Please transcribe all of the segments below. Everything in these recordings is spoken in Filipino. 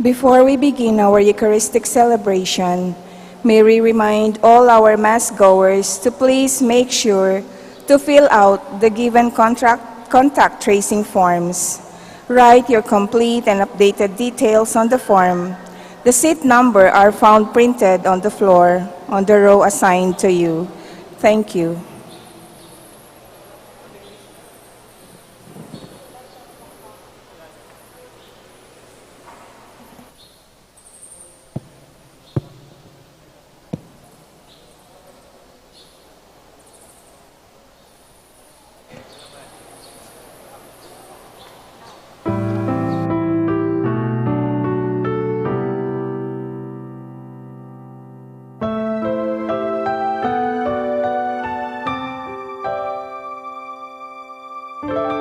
Before we begin our Eucharistic celebration, may we remind all our Mass goers to please make sure to fill out the given contact tracing forms. Write your complete and updated details on the form. The seat number are found printed on the floor on the row assigned to you. Thank you. mo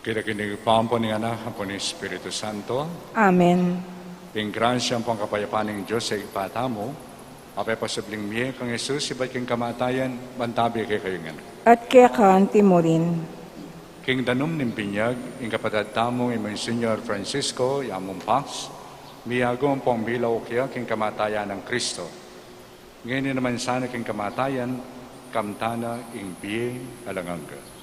Kita kinigpaan po ni anak po ni Espiritu Santo. Amen. Ting gransya po ang kapayapaan ng Diyos sa ipatamo. Apay pasubling miye kang Jesus, iba't king kamatayan, bantabi kay kayo nga. At kaya kaanti mo rin. King danom ng binyag, ing kapatad tamong Monsignor Francisco, yamong Pax, miyagong pong bilaw kaya king kamatayan ng Kristo. Ngayon naman sana king kamatayan, kamtana ing biye alangangga.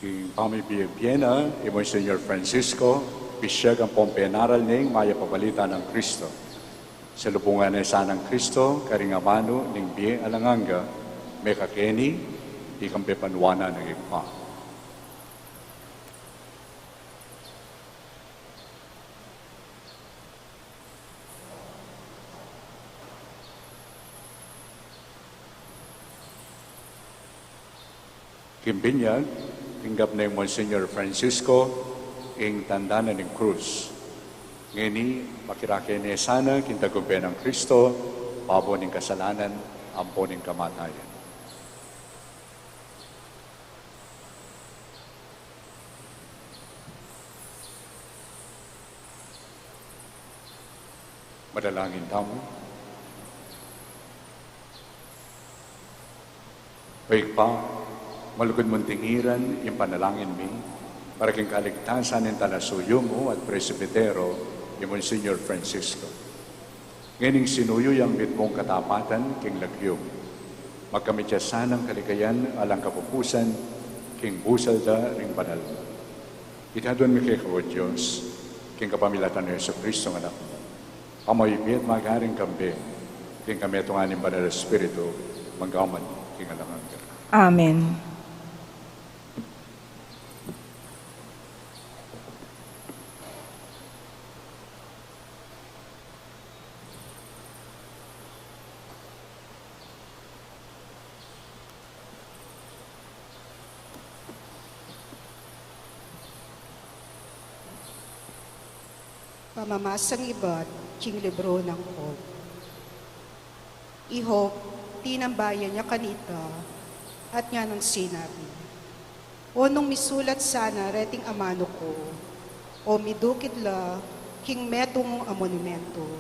King pamibiyagbiyan na, Monsignor Francisco, bisiyag ang pompenaral ning maya pabalita ng Kristo. Sa lubungan na isa ng Kristo, karingamano ning biye alanganga, may kakeni, di kampi panwana ng ipa. Kimbinyag, tinggap na yung Monsignor Francisco, ing tanda na ng krus. Ngini, makirake niya sana, kintagumpe ng Kristo, pabo ng kasalanan, ampo ng kamatayan. Madalangin tamo. Baik pa, malugod mong tingiran yung panalangin mi, para king kaligtasan ng talasuyo mo at presbitero, yung Monsignor Francisco. Ngayon sinuyo yung bitmong katapatan, king lagyo. Magkamit siya sanang kalikayan, alang kapupusan, king busal da ring banal. Itadon mi kay kao Diyos, king kapamilatan ng Yesu Kristo ng anak mo. Kamayibit magharing kambi, king kami itong aning banal Espiritu, magaman, king alangan. Amen. Pamamasang iba't king libro ng Hope. I-hope, tinambayan niya kanita, at nga nang sinabi, o nung misulat sana reting amano ko, o midukid la, king metong amonumento,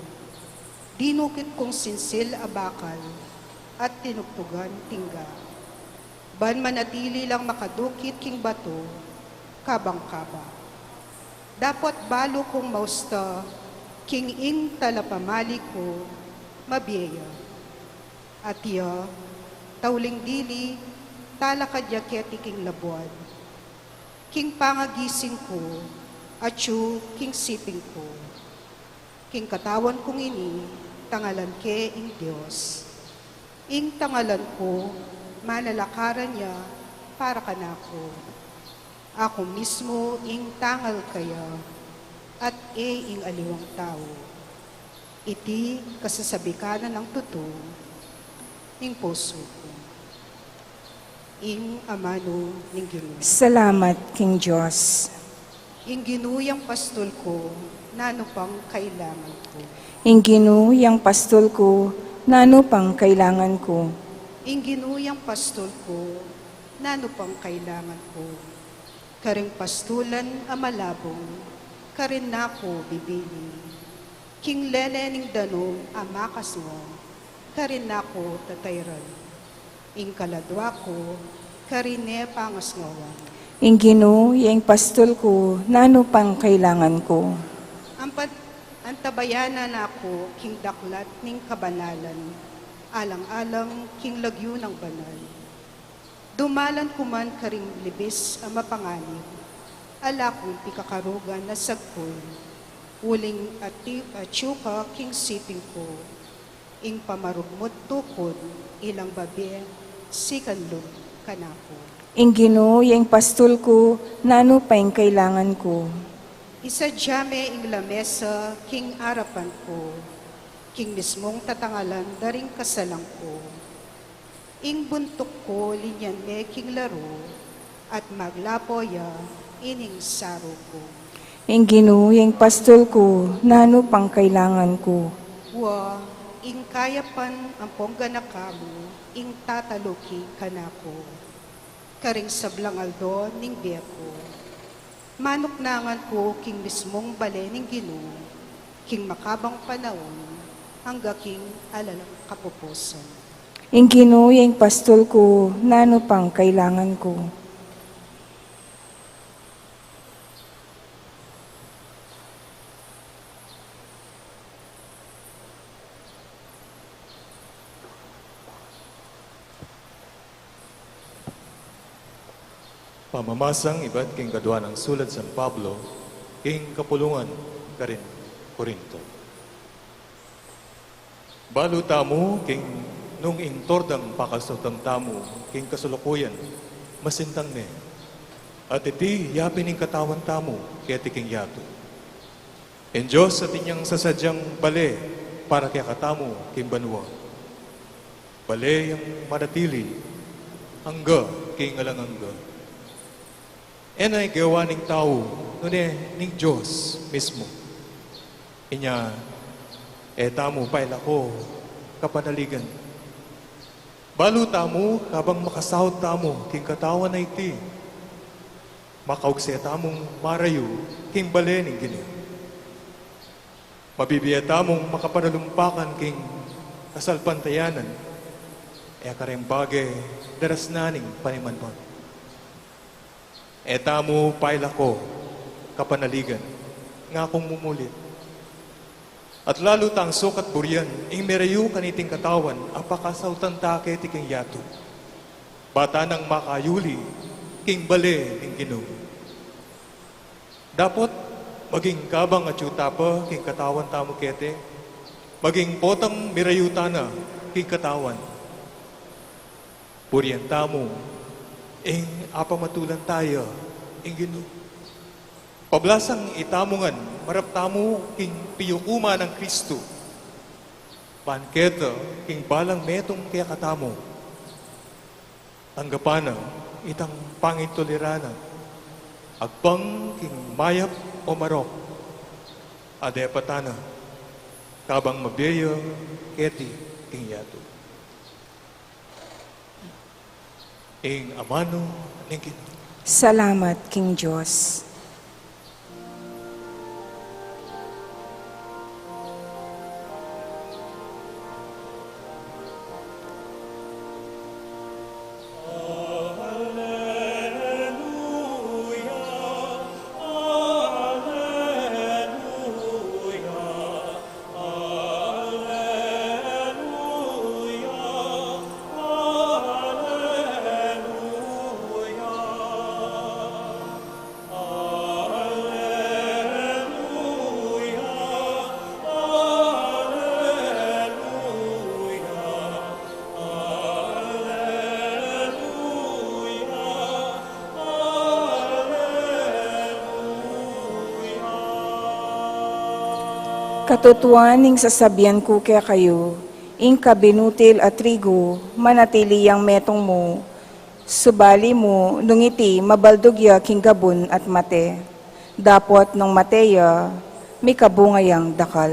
dinukit kong sinsil abakal, at tinugtugan tingga. Ban manatili lang makadukit king bato, kabang-kaba. Dapat balo kong mausta, king ing talapamali ko, mabiya. At iya, tauling dili, talakadyaketi king labuan. King pangagising ko, at yu king siping ko. King katawan kong ini, tangalan ke ing Diyos. Ing tangalan ko, malalakaran niya para kanako. Ako mismo ing tangal kaya, at ing aliwang tao. Iti kasasabikanan ng totoo, ing puso ko. Ing amano ning Ginoo. Salamat, King Diyos. Ing ginuyang pastol ko, nano pang kailangan ko. Ing ginuyang pastol ko, nano pang kailangan ko. Ing ginuyang pastol ko, nano pang kailangan ko. Karing pastulan amalabong, karin nako bibili. King lenening danong amakas mo, karin nako tatayran. Ing kaladwa ko, karine pangasngawan. Ing ginuyang pastol ko, nano pang kailangan ko. Ang tabayanan ako, king daklat ning kabanalan, alang-alang king lagyo ng banal. Dumalan kuman karing libis ang mapanganib, alakong pikakarugan na sagpul, uling atyuka king siping ko, ing pamarugmot tukod, ilang babi, sikanlog kanako. Ing ginuyang pastol ko, nano pang kailangan ko. Isa jame ing lamesa, king arapan ko, king mismong tatangalan, daring kasalang ko. Ing buntok ko, linyan me king laro, at maglapoya, ining saro ko. Ing ginuyang pastol ko, nano pang kailangan ko. Wa, ing kayapan ang pongga na kamo, ing tataluki kanako. Karing sablang aldo ning biyako. Manuknangan ko king mismong bale ning Ginoo, king makabang panahon, hangga king alalang kapupusan. Ing ginuyang pastol ko, nano pang kailangan ko. Pamamasang iba't king kadwa ng sulat San Pablo, king kapulungan ka rin Korinto. Balu tamu king nung intordang pakasutam tamu, king kasulukuyan, masintang ne. At iti yapining katawan tamu, kaya king yato. En Diyos sa tinyang sasadyang bale, para kaya katamu, king banwa. Bale yung manatili, angga, king alang angga. En ay gawa ning tao, nune ning Diyos mismo. Inya, tamo paila ko, kapanaligan. Balu tamo, habang makasahod tamo, king katawan na iti. Makaugse tamong marayo, king bale ning gini. Mabibiya tamong makapanalumpakan, king kasalpantayanan. Karembage, daras naning panimanman. Tamo paila ko, kapanaligan, nga kong mumulit. At lalo tang sukat buryan, ing merayo kaniting katawan, apakasautan take tiking yato. Bata ng makayuli, king bale ning ginoo. Dapat maging kabang at yutapa, king katawan tamo kete, maging potang merayo tana, king katawan. Buryan tamo, ing apamatulan tayo, ing ginoo. Pablasang itamungan, marap tamo king piyukuma ng Kristo. Panketa, king balang metong kaya katamo. Tanggapana, itang pangintolirana. Agpang king mayap o marok. Adepatana, kabang mabiyo, keti, king yato. Ing amano, ning Ginoo. Salamat, King Diyos. Katutuan ning sasabihan ko kaya kayo, ing kabinutil at trigo, manatili yang metong mo, subali mo, nung iti mabaldugya king gabon at mate, dapot nung mateya, may kabungayang dakal.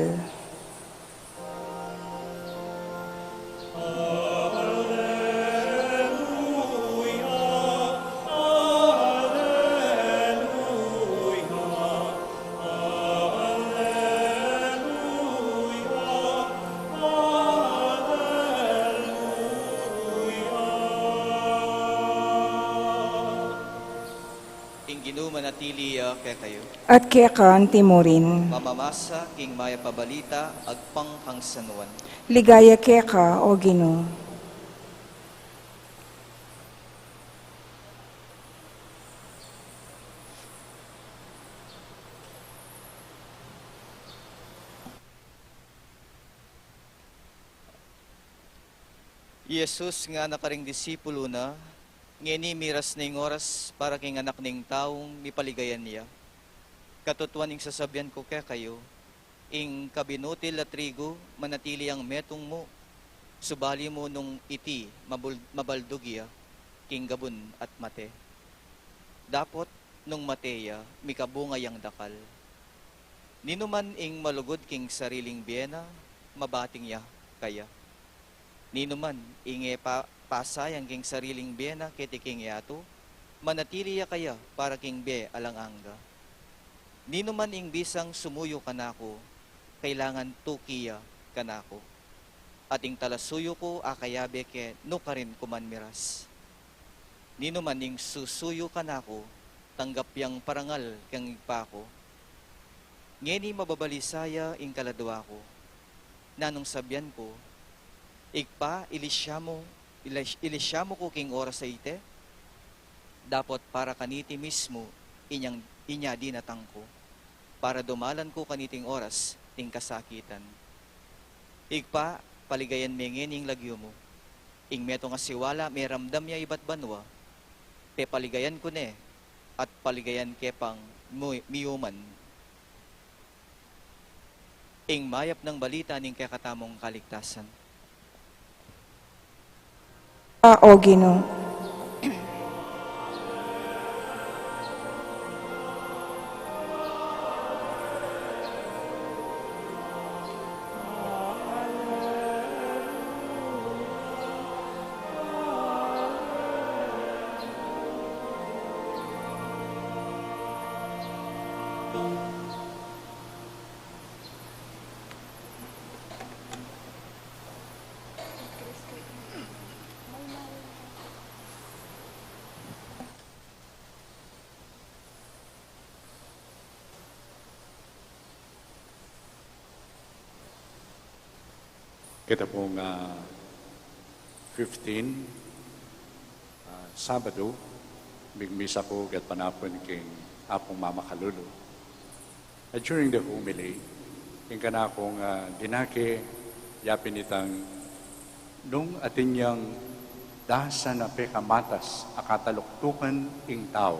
Manatili kaya kayo. At kaya ka timurin, Mamamasa king maya pabalita agpang hangsanuan. ligaya kaya ka, o Ginoo. Jesus nga nakaring disipulo na, ngeni miras ning oras para king anak ning taong mipaligayan niya. Katutuan ing sasabihan ko kaya kayo, ing kabinutil at trigo, manatili ang metong mo, subali mo nung iti, mabaldugya, king gabon at mate. Dapot nung mateya, mikabungay ang dakal. Ninuman ing malugod king sariling biyena, mabating ya kaya. Ninuman ing pasayang king sariling biyena kiti king yato, manatili ya kaya para king be alang angga. Ninuman ing bisang sumuyo kanako, kailangan tukiya kanako. At ing talasuyo ko akayabe ke no karin kuman miras. Ninuman ing susuyo kanako, tanggap yang parangal kang igpako. Ngeni mababalisaya ing kaladwa ko, nanong sabyan ko, igpa ilisyamo ko king oras sa ite, Dapat para kaniti mismo, inya dinatang ko, para dumalan ko kaniting oras, ting kasakitan. Igpa, paligayan mengening lagyo mo. Ing meto nga siwala, may ramdam niya iba't banwa. Te paligayan ko ne, at paligayan kepang miyuman. Ing mayap ng balita ning kakatamong kaligtasan. O Ginoo. Kita pong 15, Sabado, magmisa po gat panapon king apong Mama Kalulu. At during the homily, king kana akong dinake, yapin itang nung atinyang dasa na pekamatas akataluktukan ing tao,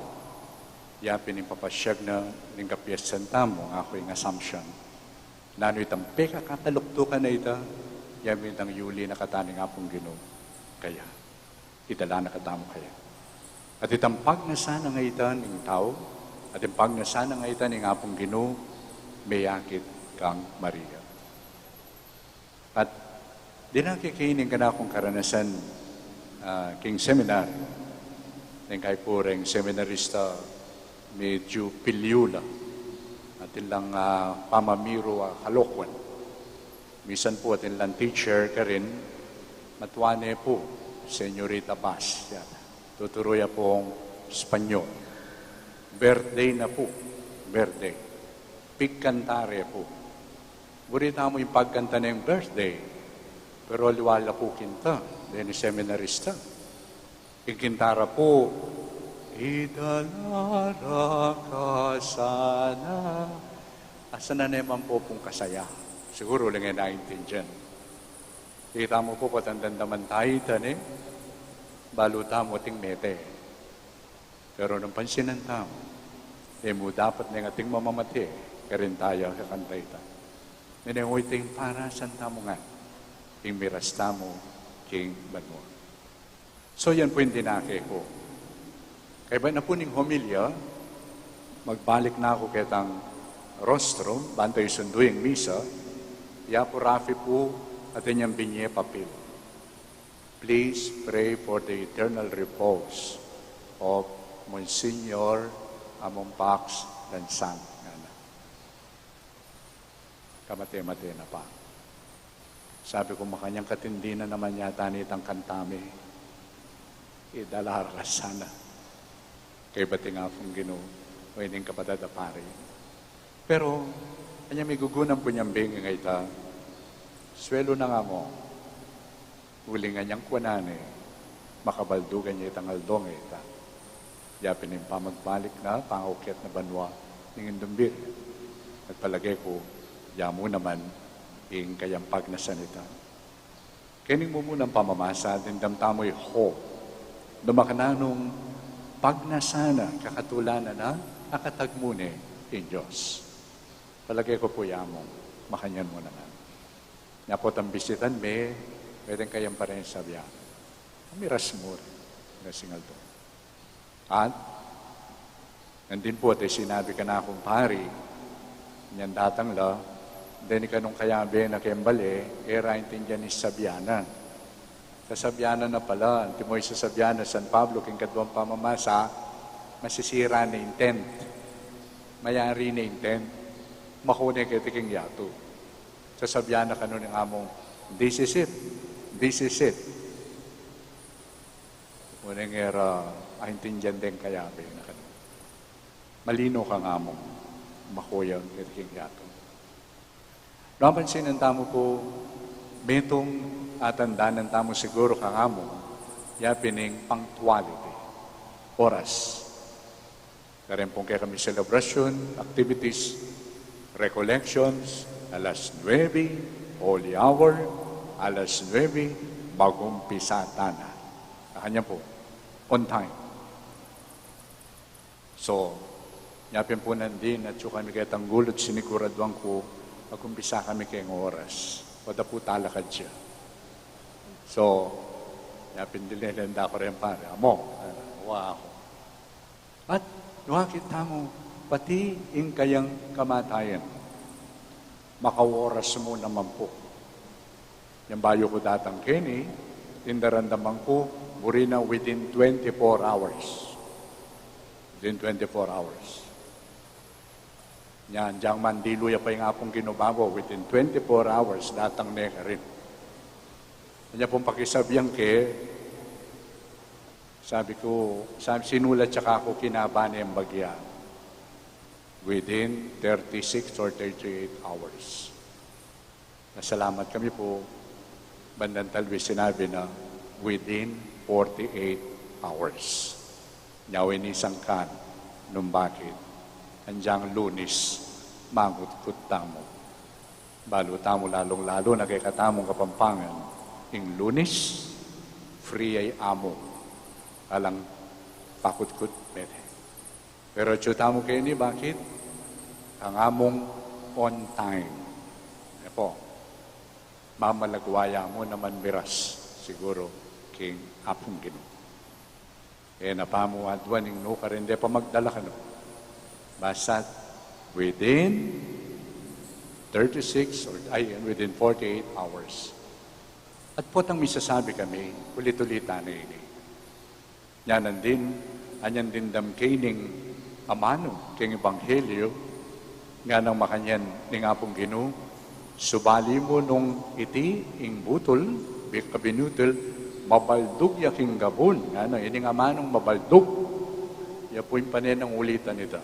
yapin yung papasyag na ning kapyesan tamo, ako yung assumption. Nano itang pekakataluktukan na ita, yamin ang Yuli na kataning apong Ginoo. Kaya, itala na katamo kaya. At itampag na sana nga ita ng tao, at itampag na sana nga ita ng apong Ginoo, may yakit kang Maria. At dinakikainin ka na akong karanasan king seminar, ng kay pureng seminarista medyo pilyula, at ilang pamamiro kalokwan. Misan po atin lang teacher ka rin, matwane po, Senyorita Bas. Yan. Tuturuya po ang Espanyol. Birthday na po. Birthday. Pigkantare po. Burita mo yung pagkanta na yung birthday. Pero liwala po kinta. Dahil seminarista. Ikintara po, idalara ka sana. Asa na naman po pong kasaya. Siguro lang yung naintindihan. Kita mo po patandandaman tayo tani, baluta mo ting mete. Pero nung pansinan tamo, mo dapat na ating mamamati, karin tayo kakantay ta. Ninangoy ting para san tamo nga, king miras tamo, king banwa. So yan po yung dinake ko. Kaya ba na po ning homilya, magbalik na ako kitang rostrum, bantay sunduing misa, Yapo Rafi po at inyong binye papel. Please pray for the eternal repose of Monsignor Pax Lansang. Kamate-mate na pa. Sabi ko, makanyang katindi na naman yata nitang kantami. Idalara sana. Kay bating akong Ginoo, o ining kapadadapari. Pero, kanya may gugunang po niyang bingi nga ita, swelo na nga mo, uli nga niyang kwanane, makabaldugan niya itang aldong ita. Yapin yung pamagbalik na, pangukyat na banwa, ng indumbir. At palagay ko, yamo naman, ing kayampag na sanita. Kining mo munang pamamasa, dindamtamoy ho, dumakananong pagnasana, kakatulanan na, akatagmune in Diyos. Palagay ko po yamong, makanyan mo naman. Napot ang bisitan me, pwedeng kayang pa rin sabihan. Miras mo rin, nasingal to. At, nandin po at sinabi ka na akong pari, nyan datang la, deni ka nung kayabe na kembale, era intindihan ni Sabiana. Sa Sabiana na pala, antimoy sa Sabiana, San Pablo, king kadwang pamamasa, masisira na intent. Mayari na intent. Makune kay tiking yato. Sasabihan na kanon ng among, this is it. This is it. Unang era, ahintindihan din kayabe na kanon. Malino kang among, makuyang kay tiking yato. Napansin ang tamo po, metong atandaan ng tamo siguro kang among, yapining punctuality. oras. Karin pong kaya kami celebration, activities, recollections, alas 9, Holy Hour, alas 9, mag-umpisa tana. Kanya po, on time. So, yapin po nandin at yung kami kaya tanggulot siniguraduan ko, mag-umpisa kami kayong oras. Wada po talakad siya. So, yapin dinilenda ko rin pare. Amo, wow. At, nakita mo, pati yung kayang kamatayan, makaworas mo naman po. Yung bayo ko datang kini, tindarandaman ko, burina within 24 hours. Within 24 hours. Yan, diyang mandiluya pa yung apong ginubago, within 24 hours, datang neka rin. Kanya pong pakisabihan sabi ko, sinulat tsaka ako kinabani ang bagya. Within 36 or 38 hours. Nasalamat kami po, bandang talwi sinabi na within 48 hours. Nyawin isang kan, nung bakit? Andyang Lunis, Mangutkut tamo. Balo tamo lalong-lalo na kay katamong Kapampangan. Ing Lunis, free ay amo. Alang pakutkut pwede. Pero tamo kayo ni bakit? Ang among on time. E po, mamalagwaya mo naman miras siguro king apong Ginoo. E napamuadwan ng no karende pa magdala ka no. Basta within 36 or within 48 hours. At po tang misasabi kami, ulit-ulitan na ini. Yanan din, anyan din damkaining amano, king Ebanghelyo, nga nang makanyan ning apong Ginoo, subali mo nung iti, ing butol, kabinutol, mabaldog yaking gabon, nga nang ining amanong mabaldog, ya po yung paninang ulitan nito.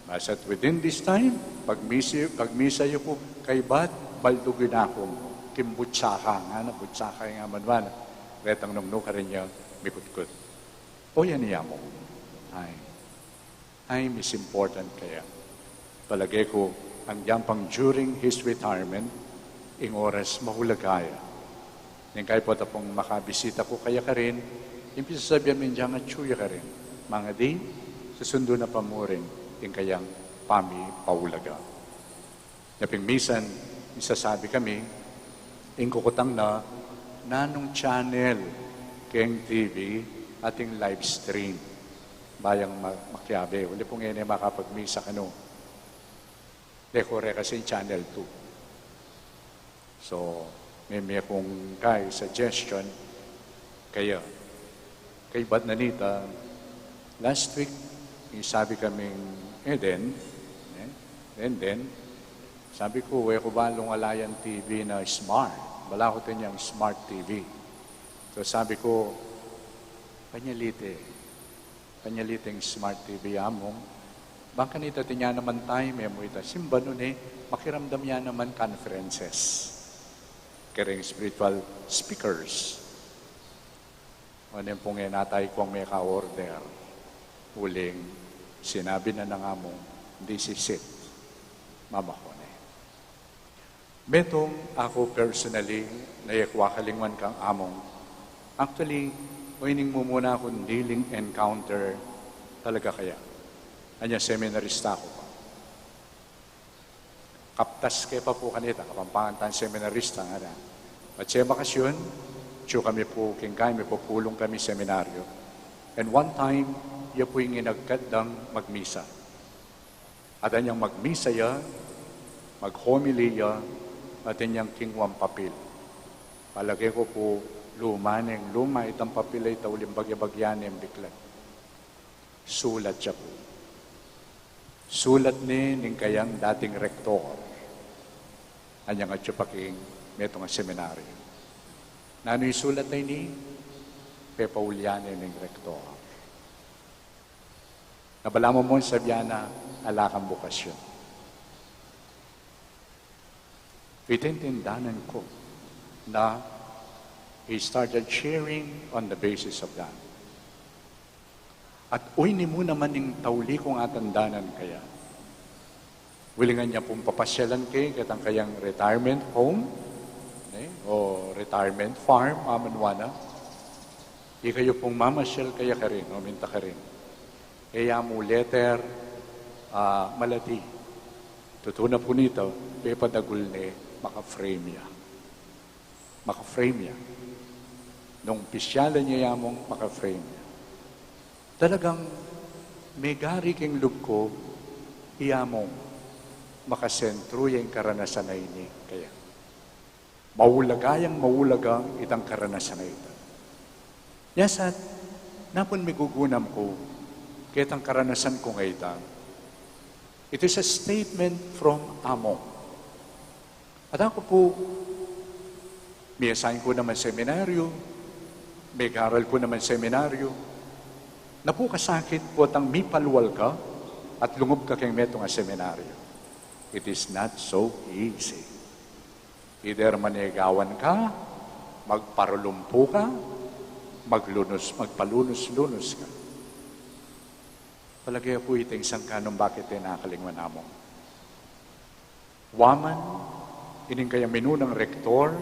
Masat within this time, pagmisa yo po, kay bat, baldugin akong, kimbutsaka, nga na, butsaka yung amanwan, retang nung ka rin niya, mikutkut. O yan niya mo. Time is important kaya. Palagay ko, ang yampang during his retirement, ing oras mahulagaya. Yung kayo po tapong makabisita ko kaya ka rin, yung pisasabihan mo dyan nga tsuya ka rin. Mga di, susundo na pa mo rin, yung kayang pami paulaga. Naping misan, isasabi kami, yung kukutang na, nanong channel, keng TV, ating live stream, bayang makiabe. Uli pong ngayon ay makapagmisa ka no. Dekore kasi channel 2. So, may kong suggestion, kaya, kay Bad Nanita, last week, sabi kaming Eden, and then, sabi ko, ko balong alayan TV na smart. Wala ko din yung smart TV. So sabi ko, Panyaliteng smart TV among, baka nita tinya naman tayo, mo ita, simba nun makiramdam niya naman conferences. Kering spiritual speakers. Ano yung pong natay kong may ka-order. Huling, sinabi na ng among, this is it. Mamahone. Betong ako personally, nayakwa kalingwan kang among, actually, Wining mo muna akong dealing encounter talaga kaya. Anya seminarista ako pa. Kaptas kaya pa po kanita, Kapampangan tan seminarista nga na. At siya bakasyon, siya kami po kingkay, may pupulong kami seminaryo. And one time, iya po yung inagkadang magmisa. At anyang magmisa ya, mag-homily ya, at anyang kingwang papel. Palagay ko po, luma itang papilay taulim bagya-bagyan yung biklat. Sulat siya po. Sulat ni ning kayang dating rektor. Anyang at siya paking meto nga seminaryo. Nano yung sulat na ini? Pepaulianin ning rektor. Nabala mo sabihan na alakang bukasyon. Itintindanan ko na he started sharing on the basis of that. At uy ni mo naman yung tauli kong atandanan kaya. Wilingan niya pong papasyalan kay katang kayang retirement home o retirement farm, amanwana. Di kayo pong mamasyal kaya ka rin, o minta ka rin. Kaya mo letter, malati. Tutuna po nito, pepadagul ni maka-frame niya. Maka-frame niya. Nung pisyalan niya yamong maka-frame niya. Talagang may gari king lub ko, iyamong makasentro yung karanasan na ini. Kaya, maulagayang maulagang itang karanasan na ito. Yasat, napon may gugunam ko, kaya itang karanasan ko ngayon. It is a statement from Amo. At ako po, may assign ko naman seminaryo, may garal ko naman seminaryo, na po kasakit po atang mipalwal ka at lungob ka kayong metong a seminaryo. It is not so easy. Either manigawan ka, magparulumpo ka, magpalunos-lunos ka. Palagay po iting sangkanong bakit nakakalingwan namo. Waman, ining kaya minunang rektor,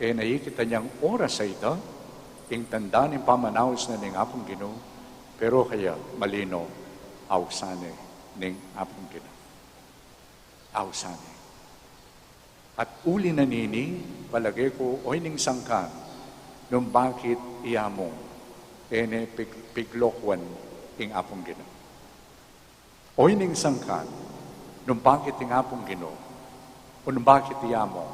nakikita niyang oras sa ito, ing tanda ng pamanaos na ning apong Ginoo, pero kaya malino, awsane ning apong Ginoo. Awsane. At uli na nini, palagay ko, oy ning sangkan, nung bakit iyamong, piglokwan ing apong Ginoo. Oy ning sangkan, nung bakit ing apong Ginoo, o nung bakit iyamong,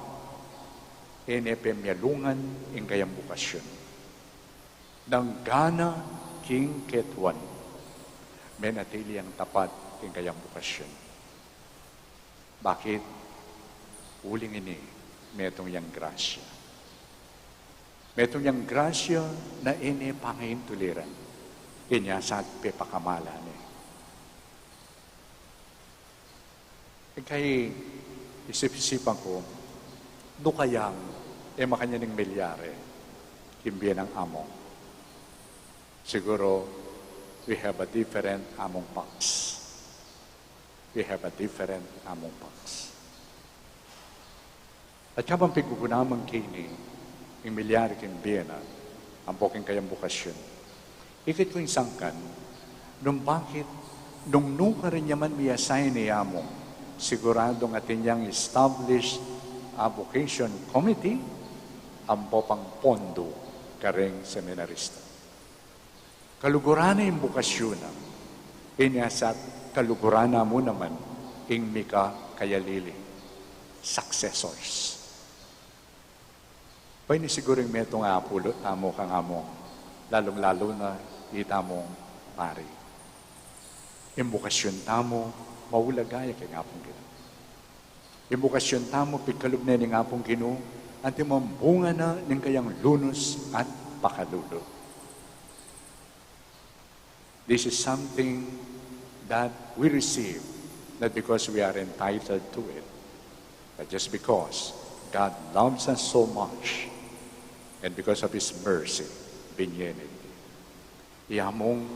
pemyalungan ing kayang bukasyon. Nang gana king ketwan, menatili ang tapat ing kayang bukasyon. Bakit? Uling ini, metong yang grasya. Metong yang grasya na ini pangintuliran. Inyasat pepakamala ni. Kaya isip-isipan ko, no kayang makanya ng milyare, kimbiyan ng amo. Siguro, we have a different among pax. We have a different among pax. At habang pigugunamang kini, yung milyari kimbiyan na, ang poking kayang bukasyon, ikit ko yung sangkan, nung bakit, nung nuka rin yaman miyasay ni amo, siguradong atin niyang established a vocation committee, ang popang pondo kareng seminarista. Kalugurana yung bukasyon na, inyasat kalugurana mo naman, ing mika kayalili, successors. Pwede siguro yung metong apulot tamo kang amo, lalong-lalo na itamong pari. Yung bukasyon tamo, maulagaya kay ngapong Ginoo. Yung bukasyon tamo, pigkalub na yung ngapong Ginoo, at imambunga na ng kayang lunos at pakalulo. This is something that we receive, not because we are entitled to it, but just because God loves us so much, and because of His mercy, binyenit. Iyamong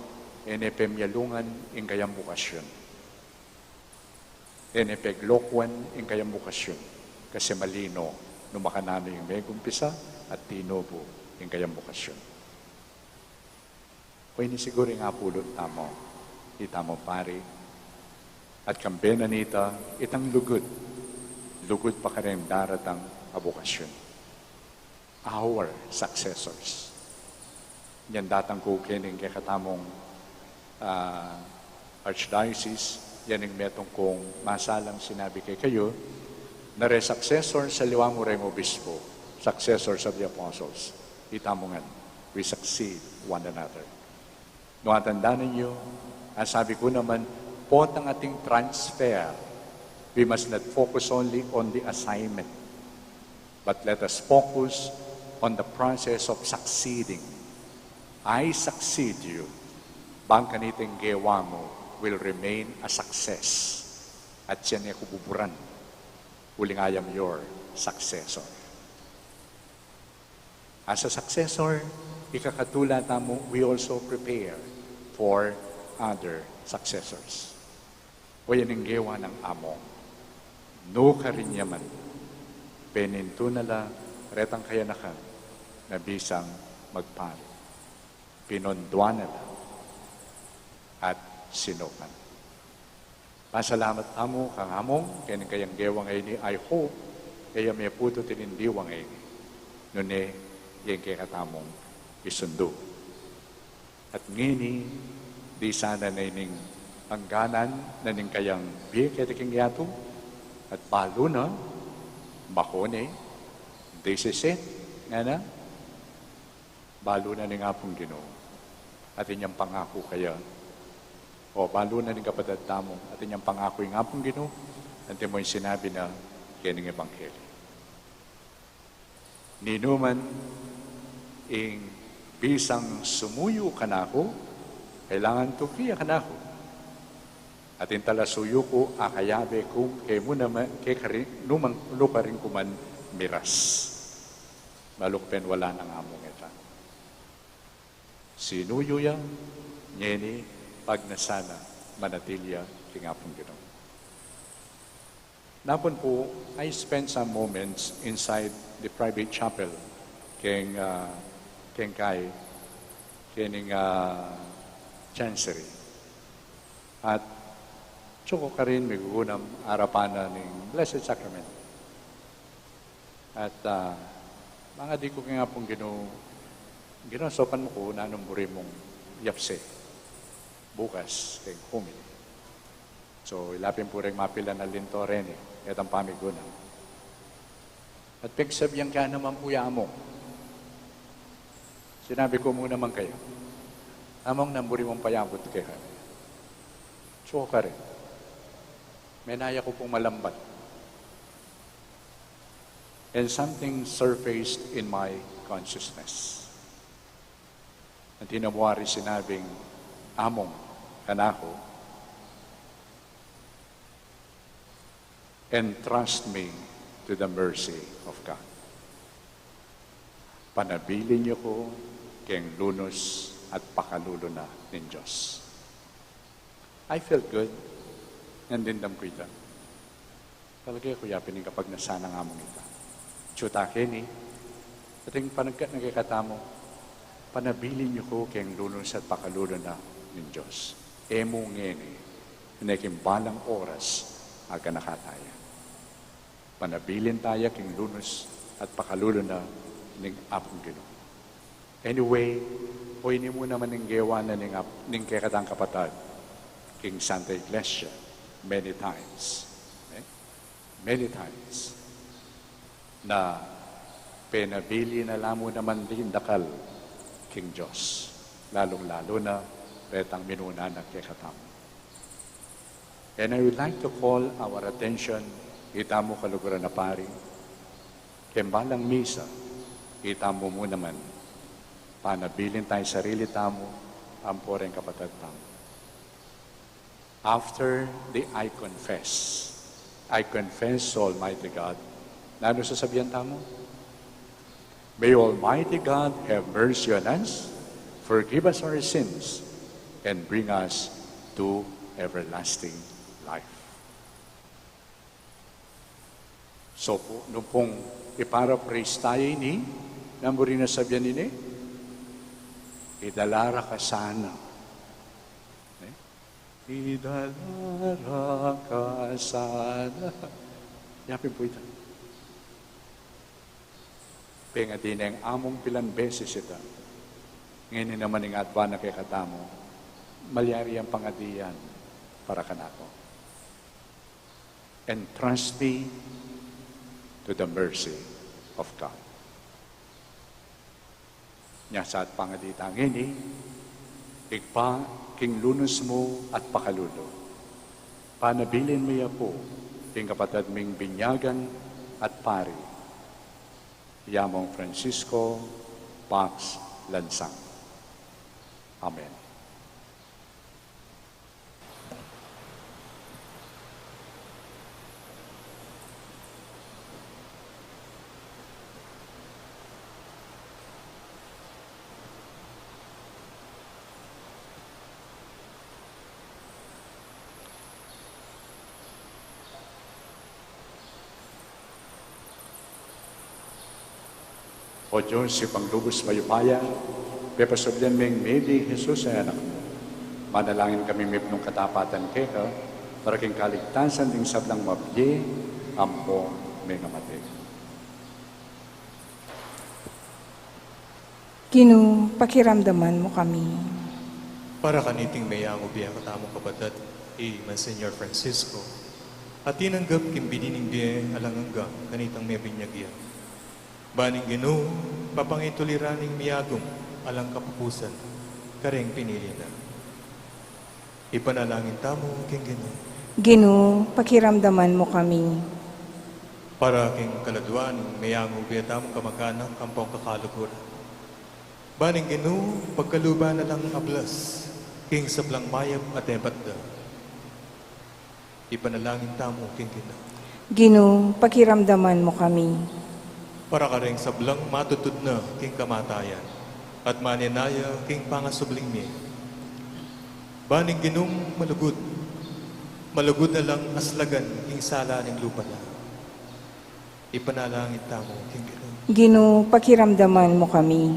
enepemyalungan ing kayang bukasyon. Enepeglokwan ing kayang bukasyon. Kasi malino, numakanano yung meañgubie at tinubo ing kayang bukasyon. Pwede siguro nga pulot tamo, itamo pari, at kambena nita, itang lugod. Lugod pa ka rin daratang abukasyon. Our successors. Yan datang kukining kay katamong archdiocese, yan ang metong kong masalang sinabi kay kayo, na successor sa liwang ureng obispo, successors of the apostles. Itamongan, we succeed one another. Nung atandaan ninyo, sabi ko naman, pot ang ating transfer. We must not focus only on the assignment, but let us focus on the process of succeeding. I succeed you. Bang kaniting gewa mo will remain a success. At siya niya kububuran. Uling I am your successor. As a successor, ikakatula tamo, we also prepare for other successors. O yan ang gewa ng amo. No karinyaman, penintunala, retang kayanakan, na bisang magpari. Pinonduanala, at sinukan. Pasalamat tamo, kang among, kayang gewa ngayon ni I hope, kaya may puto tinindiwa ngayon. Nune, yung kaya katamong isundo. At ngini, di sana na ining hangganan na ning kayang biye kaya tiking yato, at balo na, bakone, 17, nga na, balo na ning apong Ginoo. At inyang pangako kaya, o balo na ning kapatid tamo, at inyang pangako yung apong Ginoo, at mo yung sinabi na kaya ning Ebanghelyo. Ninuman, ing bisang sumuyo kanako, kailangan tukiya kanako. At intalasuyo ko, akayabe ko, kay mo naman, kay numang lupa rin kuman miras. Malukpen wala ng among ita. Sinuyo yan, nyeni, pag nasana, manatilya, kingapong Ginoo. Napon po, I spent some moments inside the private chapel keng kay kening chancery. At tsoko ka rin migugunam arapana ng Blessed Sacrament. At mga di ko nga pong ginosopan mo ko na anong buri mong yapse bukas kay homily. So ilapin po rin mapila na linto rin itang pamigunan. At pagsabihan ka naman po mo. Sinabi ko muna man kayo, amang namburi mong payabot kayo. Tsoko ka rin. May naya ko pong malambat. And something surfaced in my consciousness. At tinabuari sinabing, among kanako, entrust me to the mercy of God. Panabilin niyo ko keng lunos at pakalulo na ng Diyos. I felt good. Nandindam ko ito. Talaga ko yapin kapag nasana nga mong ito. Tsutakin at yung nagkakatamo, panabilin niyo ko keng lunos at pakalulo na ng Diyos. Emo ngeni, naking balang oras aga nakataya. Panabilin tayo keng lunos at pakalulo na ng apong Ginoo. Anyway, o ini mo naman ng gewa na ng kekatang kapatad king Santa Iglesia many times. Many times na penabili na lamo naman din dakal king Diyos. Lalong-lalo na retang minuna na kekatam. And I would like to call our attention itamo kaluguran na pari kembalang misa itamo mo naman panabilin tayo sarili tamo ang poreng kapatid tamo. After the I confess Almighty God. Nano sasabihan tamo? May Almighty God have mercy on us, forgive us our sins, and bring us to everlasting life. So po, nung pong iparaphrase tayo ini, namo rin nasabihan ini, idalara ka sana. Idalara ka sana. Yapin po ito. Penga din ang among pilang beses ito. Ngayon naman ng adva na kay katamo, malyari ang pangadiyan para kanako. And trust me to the mercy of God. Nya sa at pangaditang ini, igpa king lunos mo at pakalulo. Panabilin mo po, king kapatid ming binyagan at pari. Yamong Francisco, Pax, Lansang. Amen. O Diyos, si panglubos mayupaya, pepasobyan ming medi Jesus ay anak mo. Manalangin kami mipnong katapatan kaya, para king kaligtasan ding sablang mabye, ampo may ngamate. Ginu, pakiramdaman mo kami. Para kaniting Meañgubie katamong kabatat, Monsignor Francisco, at tinanggap kimbidining biye alangangga kanitang may binyagya. Baning Ginoo, papangituliraning miyagong alang kapupusan, kareng pinili na. Ipanalangin tamo king Ginoo. Ginu, pakiramdaman mo kami. Para king kaladuan ng Meañgubie tamong kamag-anak kampong kakaluguran. Baning Ginoo, pagkaluban na lang ablas, king sablang mayab at ebadda. Ipanalangin tamo king Ginoo. Ginu, pakiramdaman mo kami. Para ka rin sablang matutod na king kamatayan at maninaya king pangasubling mi. Baning Ginong malugod, malugod na lang aslagan king sala ng lupa na. Ipanalangin tamo king Ginoo. Ginu, pakiramdaman mo kami.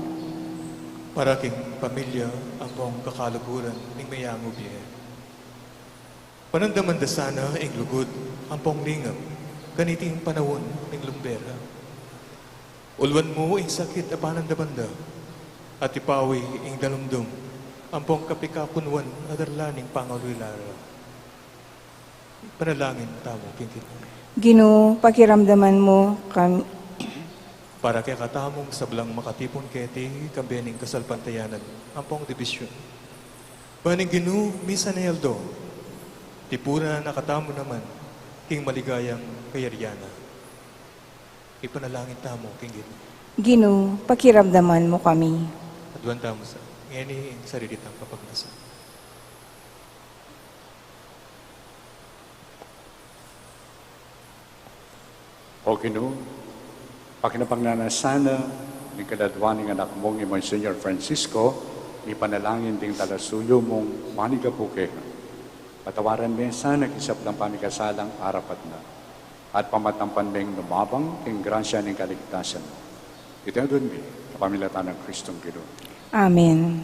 Para king pamilya ang buong kakaluguran ng Meañgubie. Panandaman da sana ing lugod ang buong lingam kaniting panahon ng lumbera. Ulwan mo ing sakit a panandamanda at ipawi ing dalumdum ang buong kapikapunwan adarlaning pangaluilara. Panalangin tamo king Ginoo. Ginu, pakiramdaman mo kami. Para kay katamong sablang makatipon keti kambening kasalpantayanan ang buong dibisyon. Baning Ginoo, Misa ning tipura na katamo naman king maligayang kayaryana. Ipanalangin tamo king Ginoo. Ginu, pakiramdaman mo kami. Aduan tamo sa ngeni sarilitang kapagnasa. O Ginoo, pakinapangnanasana ng kaladwan ng anak mong ni Monsignor Francisco, ipanalangin ding talasuyo mong manigapuke. Patawaran mo sana kisap ng pamikasalang arapat na. At pamatampan meng lumabang king gransya ng kaligtasan. Ito ang doon mi, kapamilatan ng Kristong Ginoo. Amen.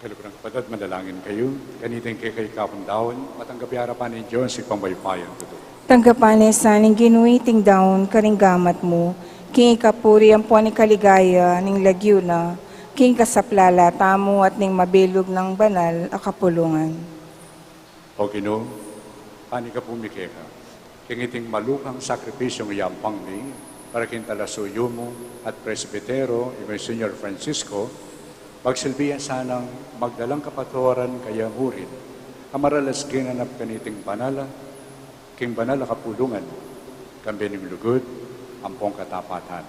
Kalugurang kapatid, manalangin kayo. Ganitin kay kapundawon, matanggap harapan ni Diyos si pambaypayan tuto. Tanggapan saning ginuiting daon karinggamat mo, king ikapuri ang puan ni kaligaya ning lagyo na, king kasaplala tamo at ning mabilog ng banal akapulungan. O Ginoo, pani ka pumikeka, kingiting malukang sakripisyong yampang ni, para kintalasuyo mo at presbitero, Monsignor Francisco, magsilbihan sanang magdalang kapatuwaran kaya murin, amaralas ginanap kaniting banala, king banala kapulungan, kambining lugod, ampong katapatan.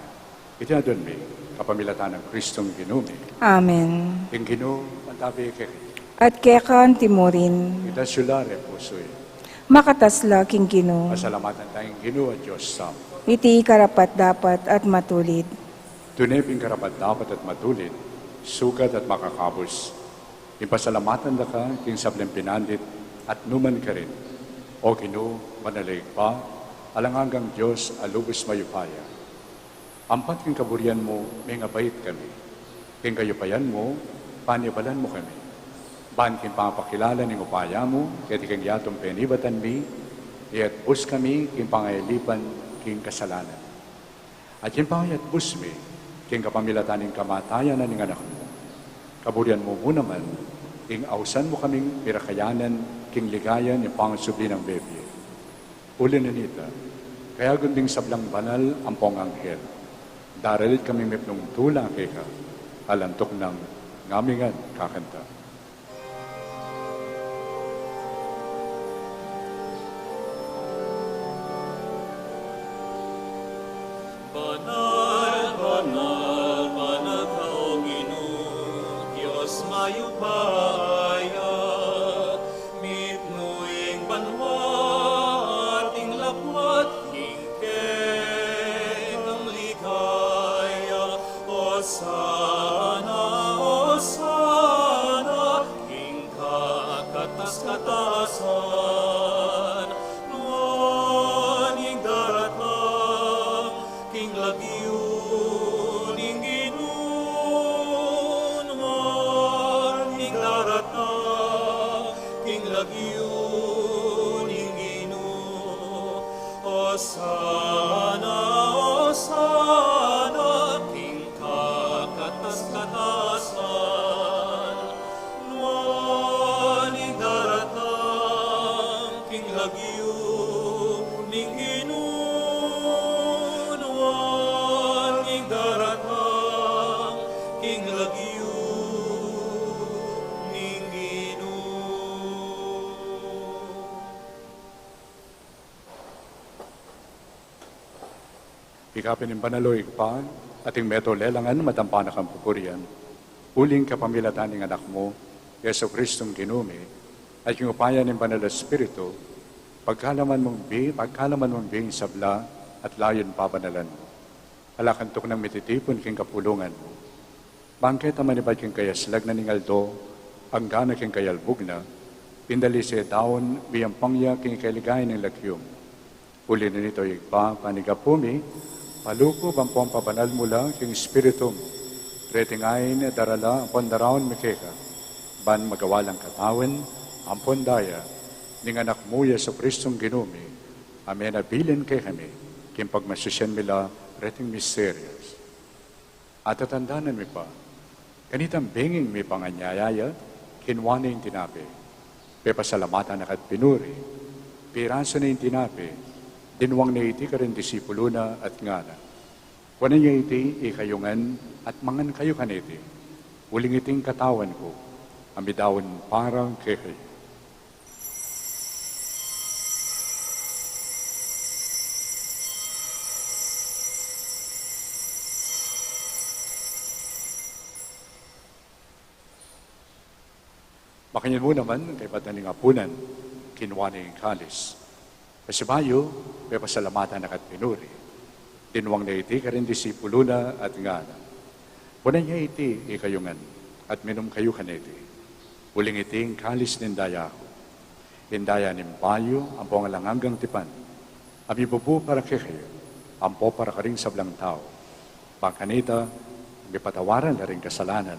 Ito na doon may kapamilatan ng Kristong Ginumi. Amen. King Ginoo, mantabi kay At kekan timurin, ita sulare pusoy. makatasla king Ginoo, Pasalamatan tayong Ginoo at Diyos Sam. iti karapat dapat at matulid. Tunay karapat dapat at matulid, sugat at makakabos. Ipasalamatan na ka, king sableng pinandit, at numan ka rin. O Ginoo, manalig pa, alangangang Diyos, alubos mayupaya. Ampat king kaburian mo, may ngabait kami. King kayupayan mo, panibalan mo kami. Ban king pangapakilala ng upaya mo, kaya king yatong penibatan mi, iat bus kami, king pangayalipan, king kasalanan. At king pangayat bus mi, king kapamilatan ng kamatayan na ng anak mo. Kaburian mo mo naman, king ausan mo kaming mirakayanan, king ligayan yung pangasubli ng bebye. Uli na nita, kaya gunding sablang banal ang pong anghel. Daralit kami mipnong tulang keka, alantok ng ngamingan kakanta. Banal, banal, banal ka o Ginoo, Diyos mayupaya, mitnuing banwa, ating lakwat, hingkeng ang ligaya, o sana, hingka katas-katasan, nuan ing daratang, king lagyun ing Ginoo, nuan ing daratang, king lagyun ing Ginoo, o sana, king kakatas-katasan, nuan ing daratang, king lagyun ing Ginoo, nuan ing daratang, king lagyun ing Ginoo. Ikapin ng banaloy pa, ating meto lelangan matampanak ang pupurian. Uling kapamilatan ng anak mo, Yeso Kristong Ginumi, at yung upaya ng banal na Espiritu, pagkalaman mong bing sabla at layon pabanalan mo. Alakantok ng mititipon king kapulungan mo. Bangketa manibad king kayaslag na ningaldo, ang gana king kayalbog na, pindali siya daon, biyang pangya king kailigay ng lakyong. Uli na nito igpa, panigapumi, palukob ang pampabanal mula king Espiritu mo. Retingayin darala ang pondaraon mikeka, ban magawalang katawan, ang pondaya, ning anak mo Yeso Kristong Ginumi, amen abilin kay kami, king pagmasusyan mila reting mysterious. At tatandanan mi pa, kanitang binging mi panganyayaya, kinwana yung tinapi, pepasalamatan na kat pinuri, piraso na yung tinapi, dinwang na iti ka rin disipulo na at ngana. Kunan niya iti ikayungan at mangan kayo kaniti, uling iting katawan ko, amidawon parang kekay. Makanyan mo naman kay Bataning Apunan, kinuha na yung kalis. Pasibayo, may pasalamatan na kat pinuri. Dinwang na iti ka rin disipulo na at ngana. Kunan niya iti ikayungan at minum kayo kaniti. Uling iting kalis nindaya ko. Hindaya nimpayo, ang pangalanganggang tipan. Ami bubu para kekayo, ampo para karing sablang tao. Pangkanita, may patawaran na rin kasalanan.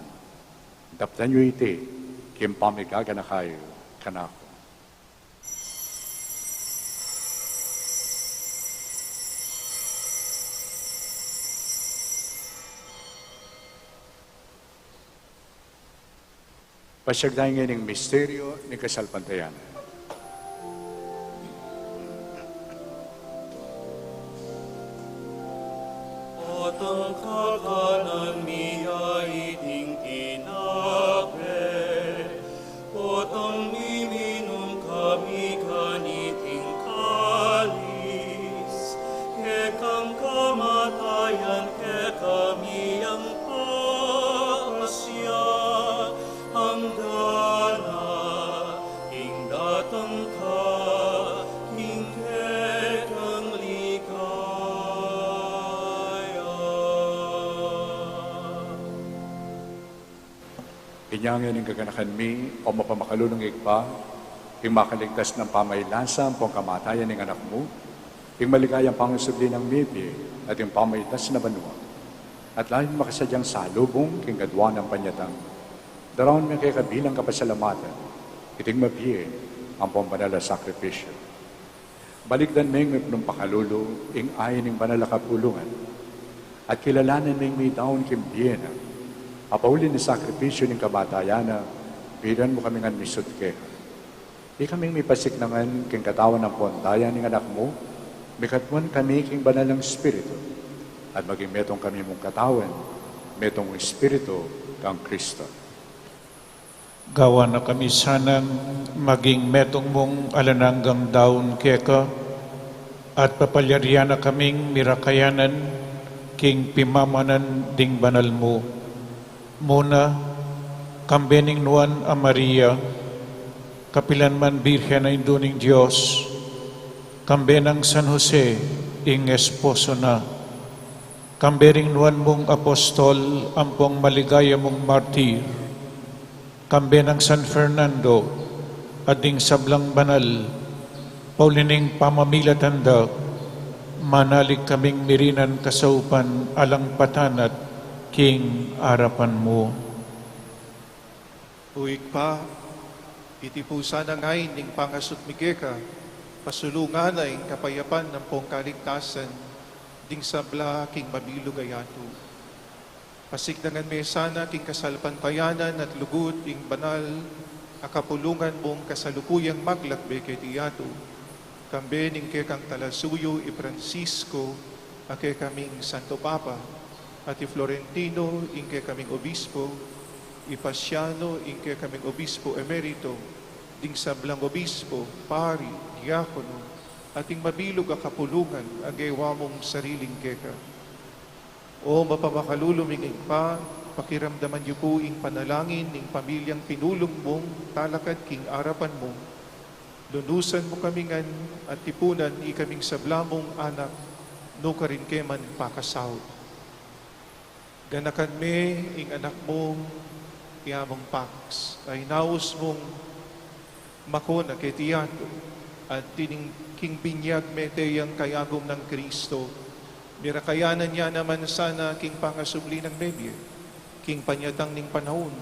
Daptan nyo iti, kimpamigaga na kayo, kanako. Pasyagdahin ngayon ng misteryo ni Kasalpantayan. Otong kakanan niya iting kinape, otong miminum kami kaniting kalis, kekang kamatayan ke kami ang pasya, ang dana, ing datang ka, ing kekang Inyangin ang gaganakan mi, o mapamakalunong igpa, ing makaligtas ng pamaylansa pong kamatayan ng anak mo, ing maligayang pangasubli ng mibi, at ing pamaytas na banwa. At lahin makasadyang salubong, king gadwa ng panyatang. Darawin mo kay kabilang kapasalamatan, iting mabiye ang pambanala sakripisyo. Balikdan ming may pakalulu, ing ayin ng banala kapulungan, at kilalanan ming may daon kimbiyena, apauli ni sakripisyo ng kamatayan na pidan mo kami ng misud keha. Di kaming may pasiknangan king katawan ng pondayan ng anak mo, mikatwan kami king banal ng Espiritu, at maging metong kami mong katawan, metong Espiritu kang Kristo. Gawa na kami sanang maging metong mong alananggang daon keka, at papalyarian na kaming mirakayanan king pimamanan ding banal mo. Muna, kambening nuan a Maria, kapilanman Birhen na induning Diyos, kambenang San Jose, ing esposo na, kambering nuan mong apostol, ampong maligaya mong martir, kambenang San Fernando, ading sablang banal, paulining pamamilatanda, manalig kaming mirinan kasaupan alang patanat, king arapan mo. Uig pa, iti po sana ngayon ning pangasot migeka, pasulungan na ing kapayapan ng pong kaligtasan, ding sabla king mabilog ayato. Pasigdangan me sana king kasalpantayanan at lugod ing banal, akapulungan mong kasalukuyang maglakbe kay tiyato, kambe ning kekang talasuyo i Francisco, ake kaming Santo Papa, at i Florentino, inke kaming obispo, i Pasiano, inke kaming obispo emerito, ding sablang obispo, pari, diakono, ating mabilog a kapulungan, agawa mong sariling keka. O mapamakalulumingin pa, pakiramdaman niyo po ing panalangin ning pamilyang pinulong mong talakad king arapan mo. Lunusan mo kamingan at tipunan i kaming sablamong anak, no karin keman pakasahod. Ganakan me, ing anak mong iamong Pax, ay naus mong makona kay tiyato, at tining king binyag me teyang kayagom ng Kristo, mirakayanan niya naman sana king pangasubli ng Bebye, king panyatang ning panahon,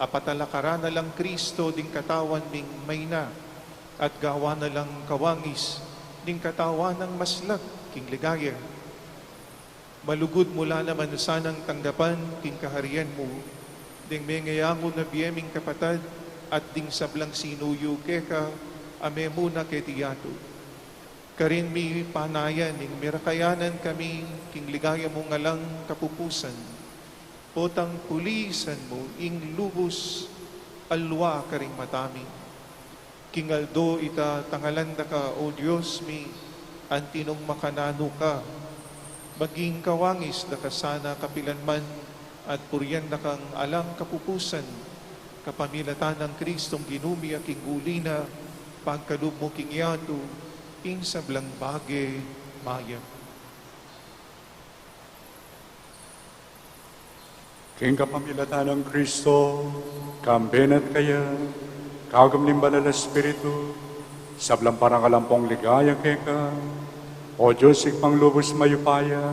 apatalakara na lang Kristo ding katawan ning mayna, at gawa na lang kawangis ding katawan ng maslag king ligaya. Malugod mula naman sanang tanggapan king kaharian mo, ding mengayangon na biyeming kapatad, at ding sablang sinuyo keka, ame muna kay tiyato. Karin mi panayan, ning mirakayanan kami, king ligaya mo ngalang kapupusan. Potang pulisan mo, ing lubos, alwa karing matami. King aldo ita tangalanda ka, o Diyos mi, antinong makanano ka, maging kawangis na kasana kapilanman at puryan na kang alang kapupusan, kapamilatan ng Kristong ginumi aking ulina, pagkalub mo king yato, ing sablang bagay maya. King kapamilatan ng Kristo, kambenat kaya, kagam ng banal na Espiritu, sablang parang kalampong ligaya keka, o Diyos ikpang lubos mayupaya,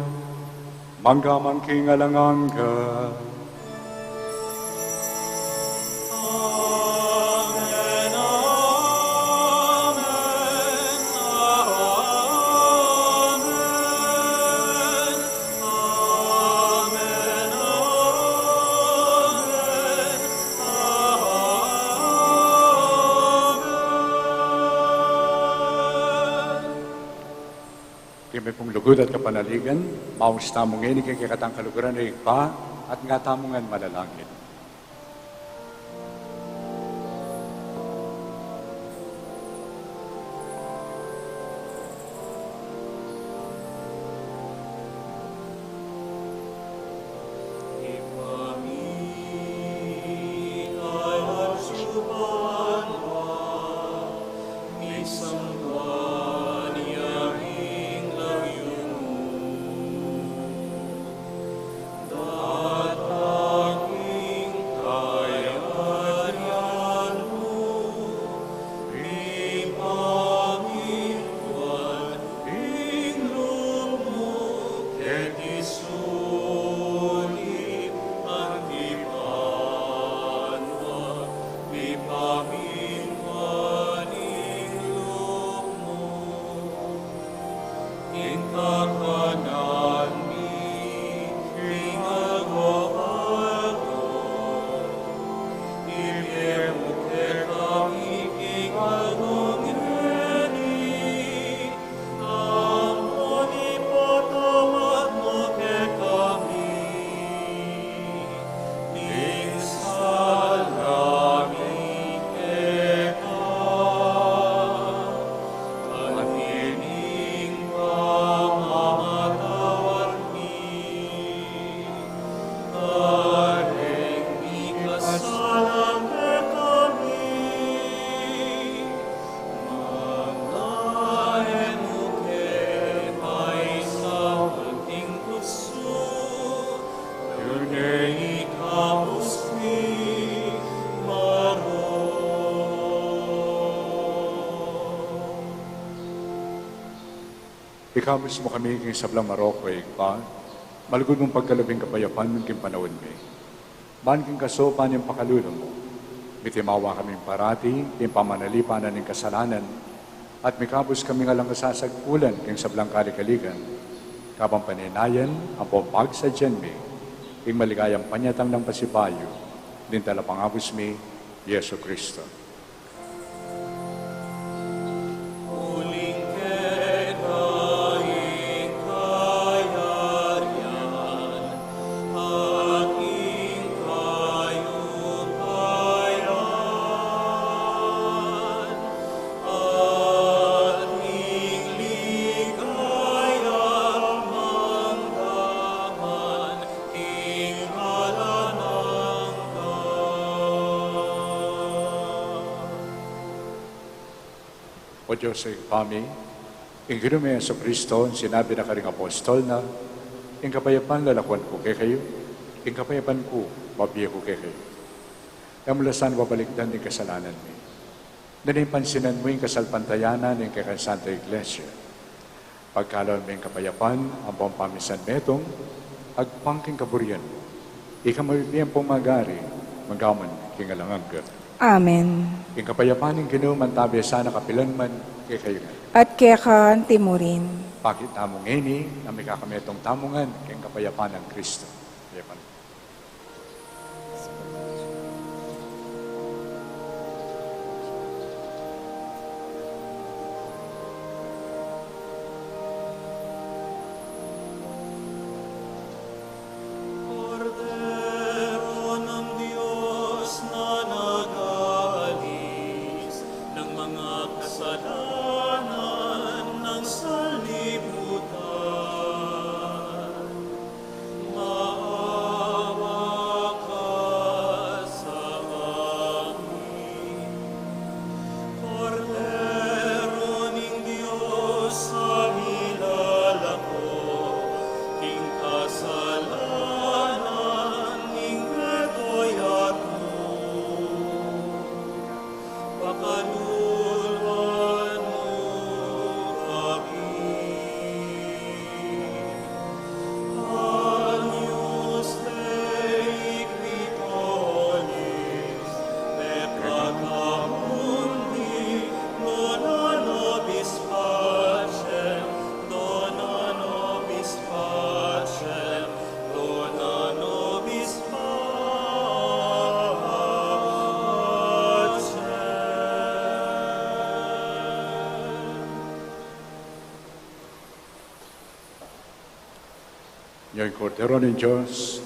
manggamang king alanganga. Kami pong lugod at kapanaligan, maus tamong ngayon, ikikatang kaluguran na ikpa, at nga tamongan malalangit. Ikaw mismo kami king sablang Maroko, ikpa, malugod mong pagkalabing kapayapan ng king panahon mi. Man king kasopan yung pakaluno mo, bitimawa kaming parati, king pamanalipanan ng kasalanan, at mikabos kami nga lang kasasagpulan king sablang kalikaligan, kabang paninayan, ang pompag sa dyan mi, king maligayang panyatang ng pasipayo, din talapangabos mi, Yesu Kristo. O Diyos ay kami, ing ginume sa Kristo, sinabi na karing apostol na, ing kapayapan lalakwan ko kay kayo, ing kapayapan ko, mabiya ko kay kayo. Kaya mula saan babalikdan ng kasalanan mo. Nanimpansinan mo yung kasalpantayanan ng kay Santa Iglesia. Pagkalon mo yung kapayapan, ang pampamisan metong, agpangking kaburian. Ika mabibiyang pumagari, magaman king alangang. Amen. Ing kapayapan ng ginuman tabi sana kapilan man kay kayo. At kaya ka timurin. Bakit tamong ini na may kakametong tamungan king kapayapan ng Kristo. Kapayapan. Kasalanan ng salibutan, Yo'y kordero ng Diyos,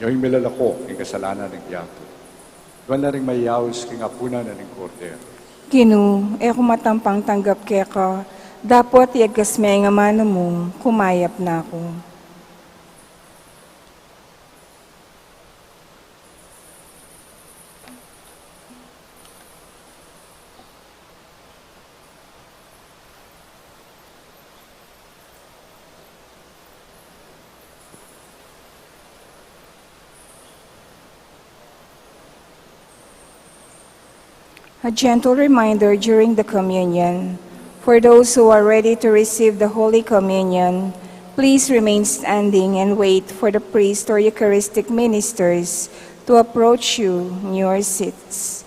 yo'y milalako king kasalanan ng yato. Doon na rin mayawas king apunan na ng kordero. Kinu, kumatampang tanggap kaya ka, dapat yagas may nga mano mo, kumayap na ako. A gentle reminder during the communion. For those who are ready to receive the Holy Communion, please remain standing and wait for the priest or Eucharistic ministers to approach you in your seats.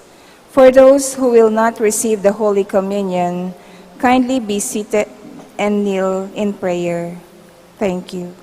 For those who will not receive the Holy Communion, kindly be seated and kneel in prayer. Thank you.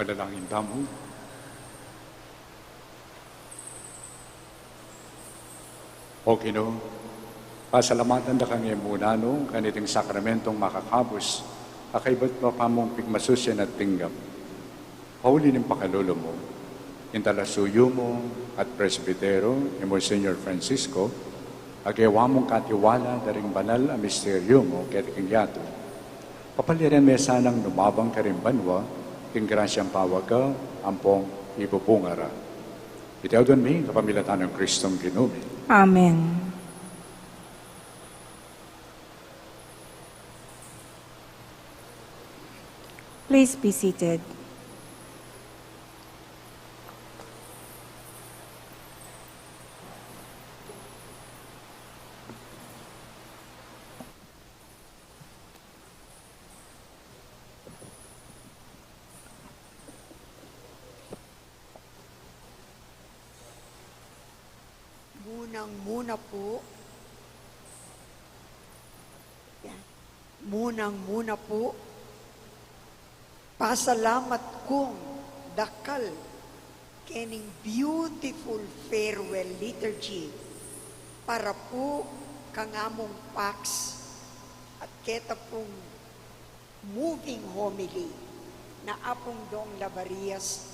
Manalangin tamo. O Ginoo, pasalamatan da kang muna no, kaniting sakramentong makakabos, akaibat pa pamong pigmasusyan at tinggap. Pauli ng pakalulo mo, intalasuyo mo at presbitero ni Monsignor Francisco, agawa mong katiwala daring banal ang misteryo mo kaya king yato. Papaliran may sanang numabang karimbanwa, king grasyang pawaga, ampong ipupungara. Itaw doon may kapamilatan ng Kristong Ginumi. Amen. Please be seated. Munang-muna po. Yan. Munang-muna po. Pasalamat kong dakal kening beautiful farewell liturgy para po kangamong pax at keta pong moving homily na apong dong Lavarias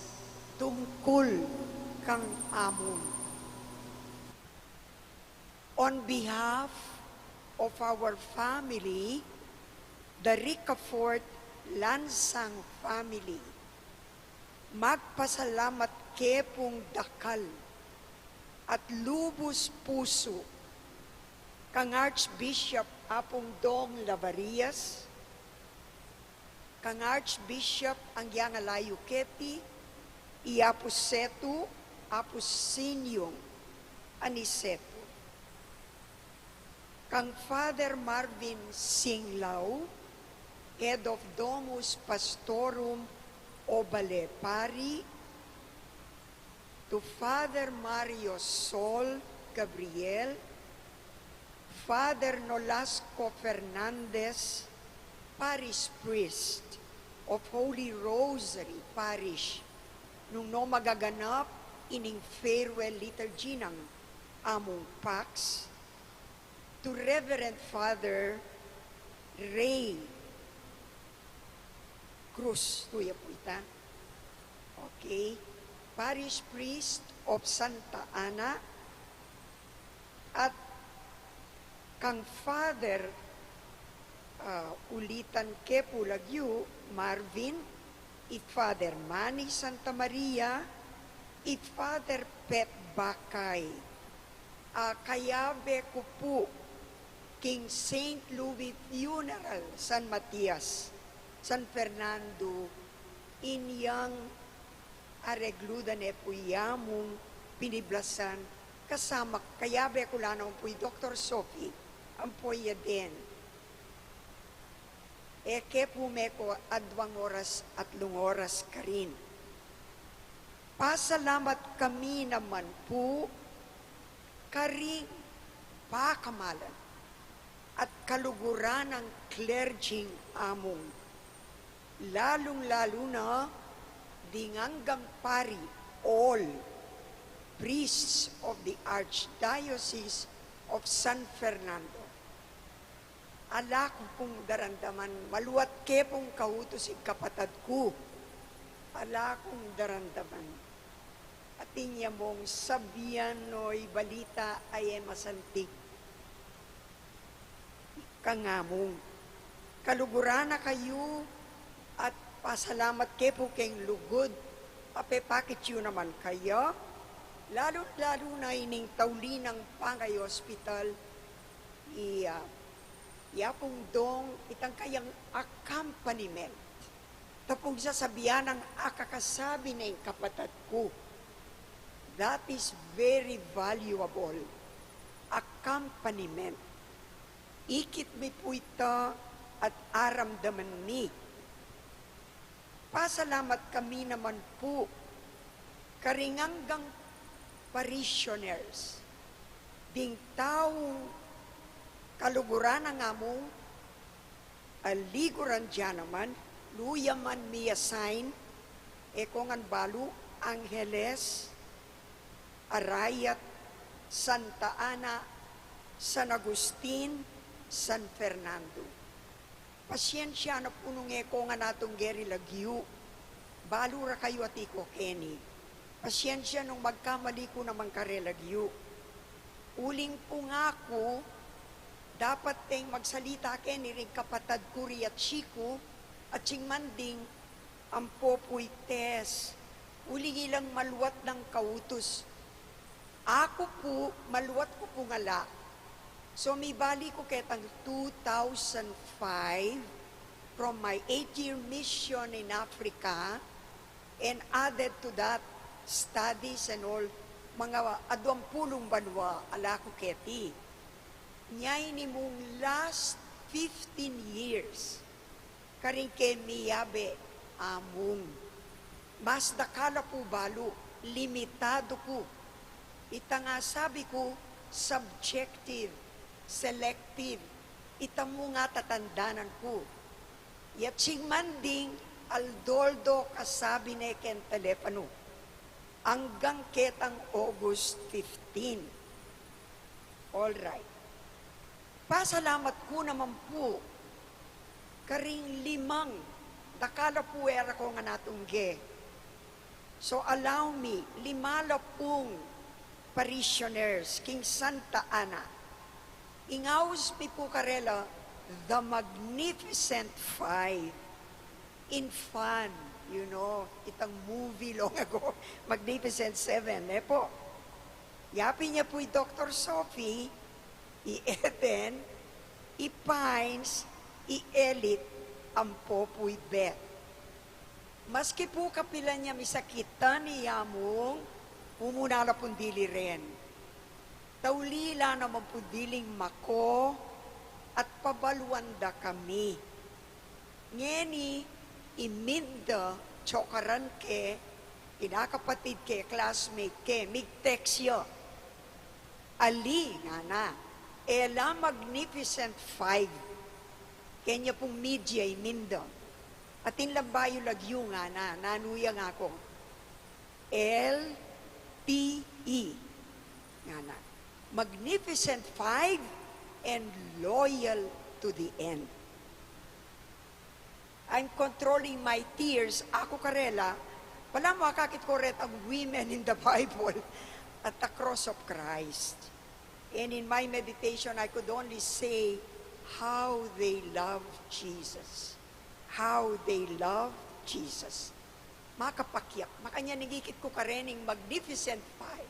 tungkol kang amon. On behalf of our family, the Ricafort Lansang family, magpasalamat kepong dakal at lubos puso kang Archbishop Apong Dong Lavarias, kang Archbishop ang Yangalayo Keti, Iapusetu, Apusinyong, Anisetu, kang Father Marvin Singlao, Head of Domus Pastorum Obale Pari, to Father Mario Sol Gabriel, Father Nolasco Fernandez, Parish Priest of Holy Rosary Parish, nung no magaganap ining farewell liturgy ng among Pax, to Reverend Father Ray Cruz, tuya po ita. Okay. Parish Priest of Santa Ana, at kang Father ulitan ke Pulagyu, Marvin, it Father Manny Santa Maria, it Father Pet Bakay. Kayabe ko po King St. Louis Funeral, San Matias, San Fernando, inyang aregluda ne po yamong piniblasan, kasama kayabe ko lanong po Dr. Sophie, ang po din. Eke po meko adwang oras at lungoras ka rin. Pasalamat kami naman po karing pakamalan at kaluguran ng clergyng among, lalong-lalo na dinganggang pari, all priests of the Archdiocese of San Fernando. Ala ko pong darandaman, maluwat ke pong kautos kapatad ko. Ala kong darandaman. At inya mong sabihan no'y balita ay masantig. Kangamong, kaluguran na kayo at pasalamat ke po keng lugod. Papepakit yun naman kayo. Lalo na ining tauli ng Pangay Hospital, yapong dong itang kayang accompaniment. Tapos sasabihan ng akakasabi na yung kapatid ko. That is very valuable. Accompaniment. Ikit mi po ito at aramdaman mi. Pasalamat kami naman po karinganggang parishioners, ding taong kaluguran ng among aliguran dyan naman, luyaman mi assign, Ekongan Balu, Angeles, Arayat, Santa Ana, San Agustin, San Fernando. Pasyensya na punong eko nga natong geri lagyu. Balo ra kayo at iko, Kenny. Pasyensya nung magkamali ko naman karelagyu. Uling po nga ko, dapat tayong magsalita, Kenny, rin kapatad kuri at Chico, at singmanding, ang popoy tes. Uling ilang maluwat ng kautos. Ako po, maluwat ko po ngala. So may bali ko ketang 2005 from my 8-year mission in Africa, and added to that studies and all, mga 20 banwa ala ko keti. Nyay ni mong last 15 years, karing ke miyabe among. Mas dakala po balo, limitado po. Ita nga sabi ko, subjective, selective, itamo nga tatandanan ko. Yatsing manding, aldoldo kasabi na ken telepono, hanggang ketang August 15. Alright. Pasalamat ko naman po, karing 5, dakala po era ko nga natungge. So allow me, 5 pong parishioners, King Santa Ana, ingaws mi po karela, the Magnificent Five, in fun, you know, itang movie long ago, Magnificent Seven, po. Yapi niya po Dr. Sophie, i-Eden, i-Pines, i-Elite, ang popoy Beth. Maski po kapila niya misakitan ni Yamong, umunala pong dili rin. Taulila naman po diling mako at pabaluanda kami. Ngeni, iminda, chokaran ke, kinakapatid ke, classmate ke, mig-text yo. Ali, nga na, ela Magnificent Five. Kanya pong media, iminda. At inlambayo lagyo nga na, nanuya nga ko. LTE, nga na. Magnificent Five and loyal to the end. I'm controlling my tears. Ako karela, wala makakit ko ret ang women in the Bible at the cross of Christ. And in my meditation, I could only say how they love Jesus. How they love Jesus. Makapakyak. Makanya nagikit ko karening Magnificent Five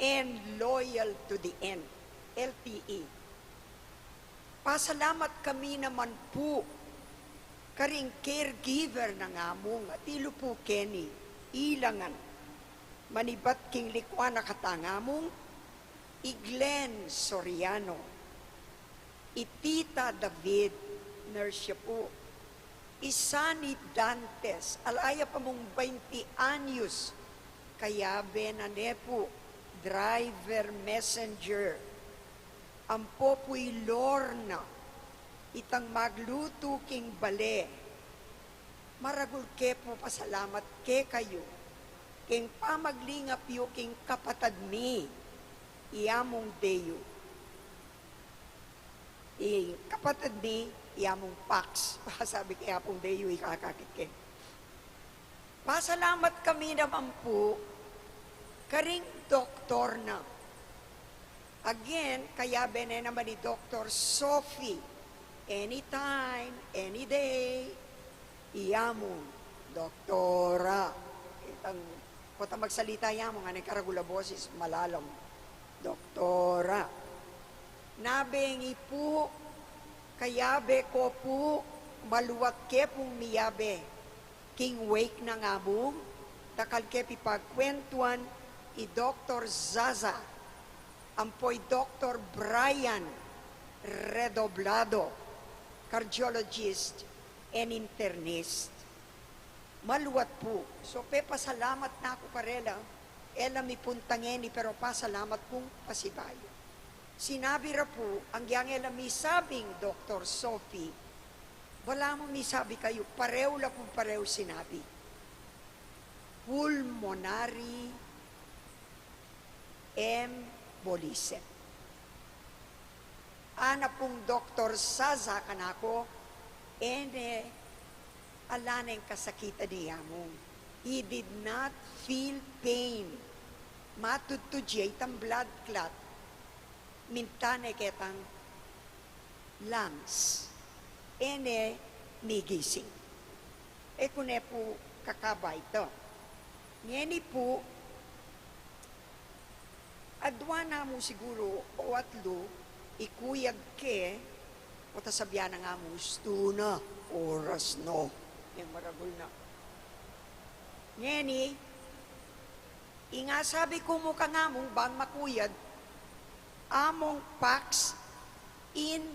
and loyal to the end. LTE. Pasalamat kami naman po karing caregiver ng among at ilo po Kenny, ilangan. Manibat king likwa na katangamong, Iglen Soriano, Itita David, nurse po, Isani Dantes, alaya pa mong 20 anyos, kaya benane po, driver messenger, ang popoy Lorna, itang magluto king bale. Maragul ke po pasalamat ke kayo, king pamaglingap yo king kapatad mi, iyamong deyo. Kapatad mi, iyamong Pax, sabi kaya pong deyo ikakakit ke. Pasalamat kami naman po, karing doktor na. Again, kaya bene naman ni Dr. Sophie, anytime, any day, iyamong, doktora. Itang, kota magsalita yamong, anay karagula boses, malalam, doktora. Nabengi po, kayabe ko po, maluwat ke pong miyabe, king wake na nga mo, takal ke pipagkwentuan, i Dr. Zaza, ampoy Dr. Brian Redoblado, cardiologist and internist. Maluwat po. So, pasalamat na ako karela. Ela mi puntangeni, pero pasalamat pong pasibayo. Sinabi ra po, ang yang ela mi sabing Dr. Sophie, wala mo mi sabi kayo, pareho la po pareho sinabi. pulmonary embolism. Ana pong doktor saza kanako, ene alaneng kasakita niya mo. He did not feel pain. Matutudya itang blood clot. Mintane ketang lungs. Ene migising. Kune po kakaba ito. Ngeni po, adwa na mo siguro o atlo, ikuyag ke, o tasabyan na nga mo, na, oras no. Yung maragul na. Ngeni, inga sabi ko mo ka nga mong bang makuyad, among facts in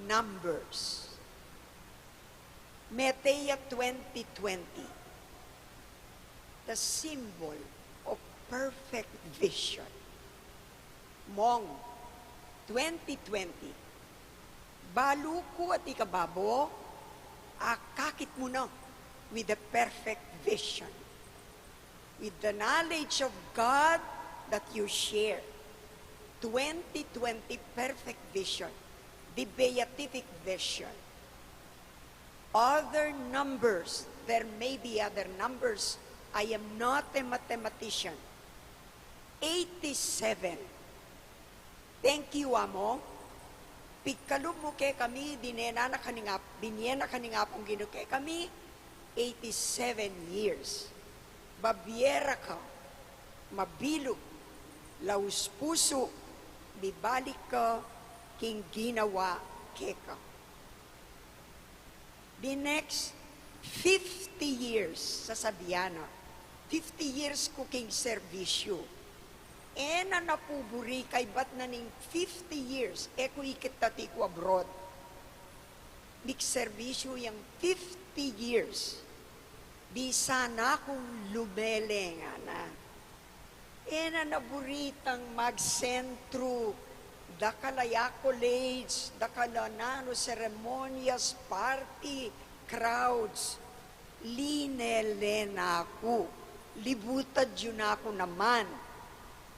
numbers. Meteya 2020, the symbol of perfect vision. Mong 2020, balu ko at ikababo, akakit mo na with the perfect vision. With the knowledge of God that you share. 2020 perfect vision. The beatific vision. Other numbers, there may be other numbers. I am not a mathematician. 87. Thank you, Amo. Pikalum mo kay kami, binyena na kaningapong ginuke kami, 87 years. Babiera ka, mabilog, laus puso, bibalik ka, king ginawa keka. The next 50 years sa Sabiana, 50 years ko king servisyo. Na napuburi kay bat na ning 50 years, ko ikitati ko abroad. Mik servisyo yung 50 years. Bisa na akong lumele nga na. Na naburitang magsentro, dakalaya college, dakalanano seremonyas, party, crowds. Linele na ako. Libutad yun ako naman.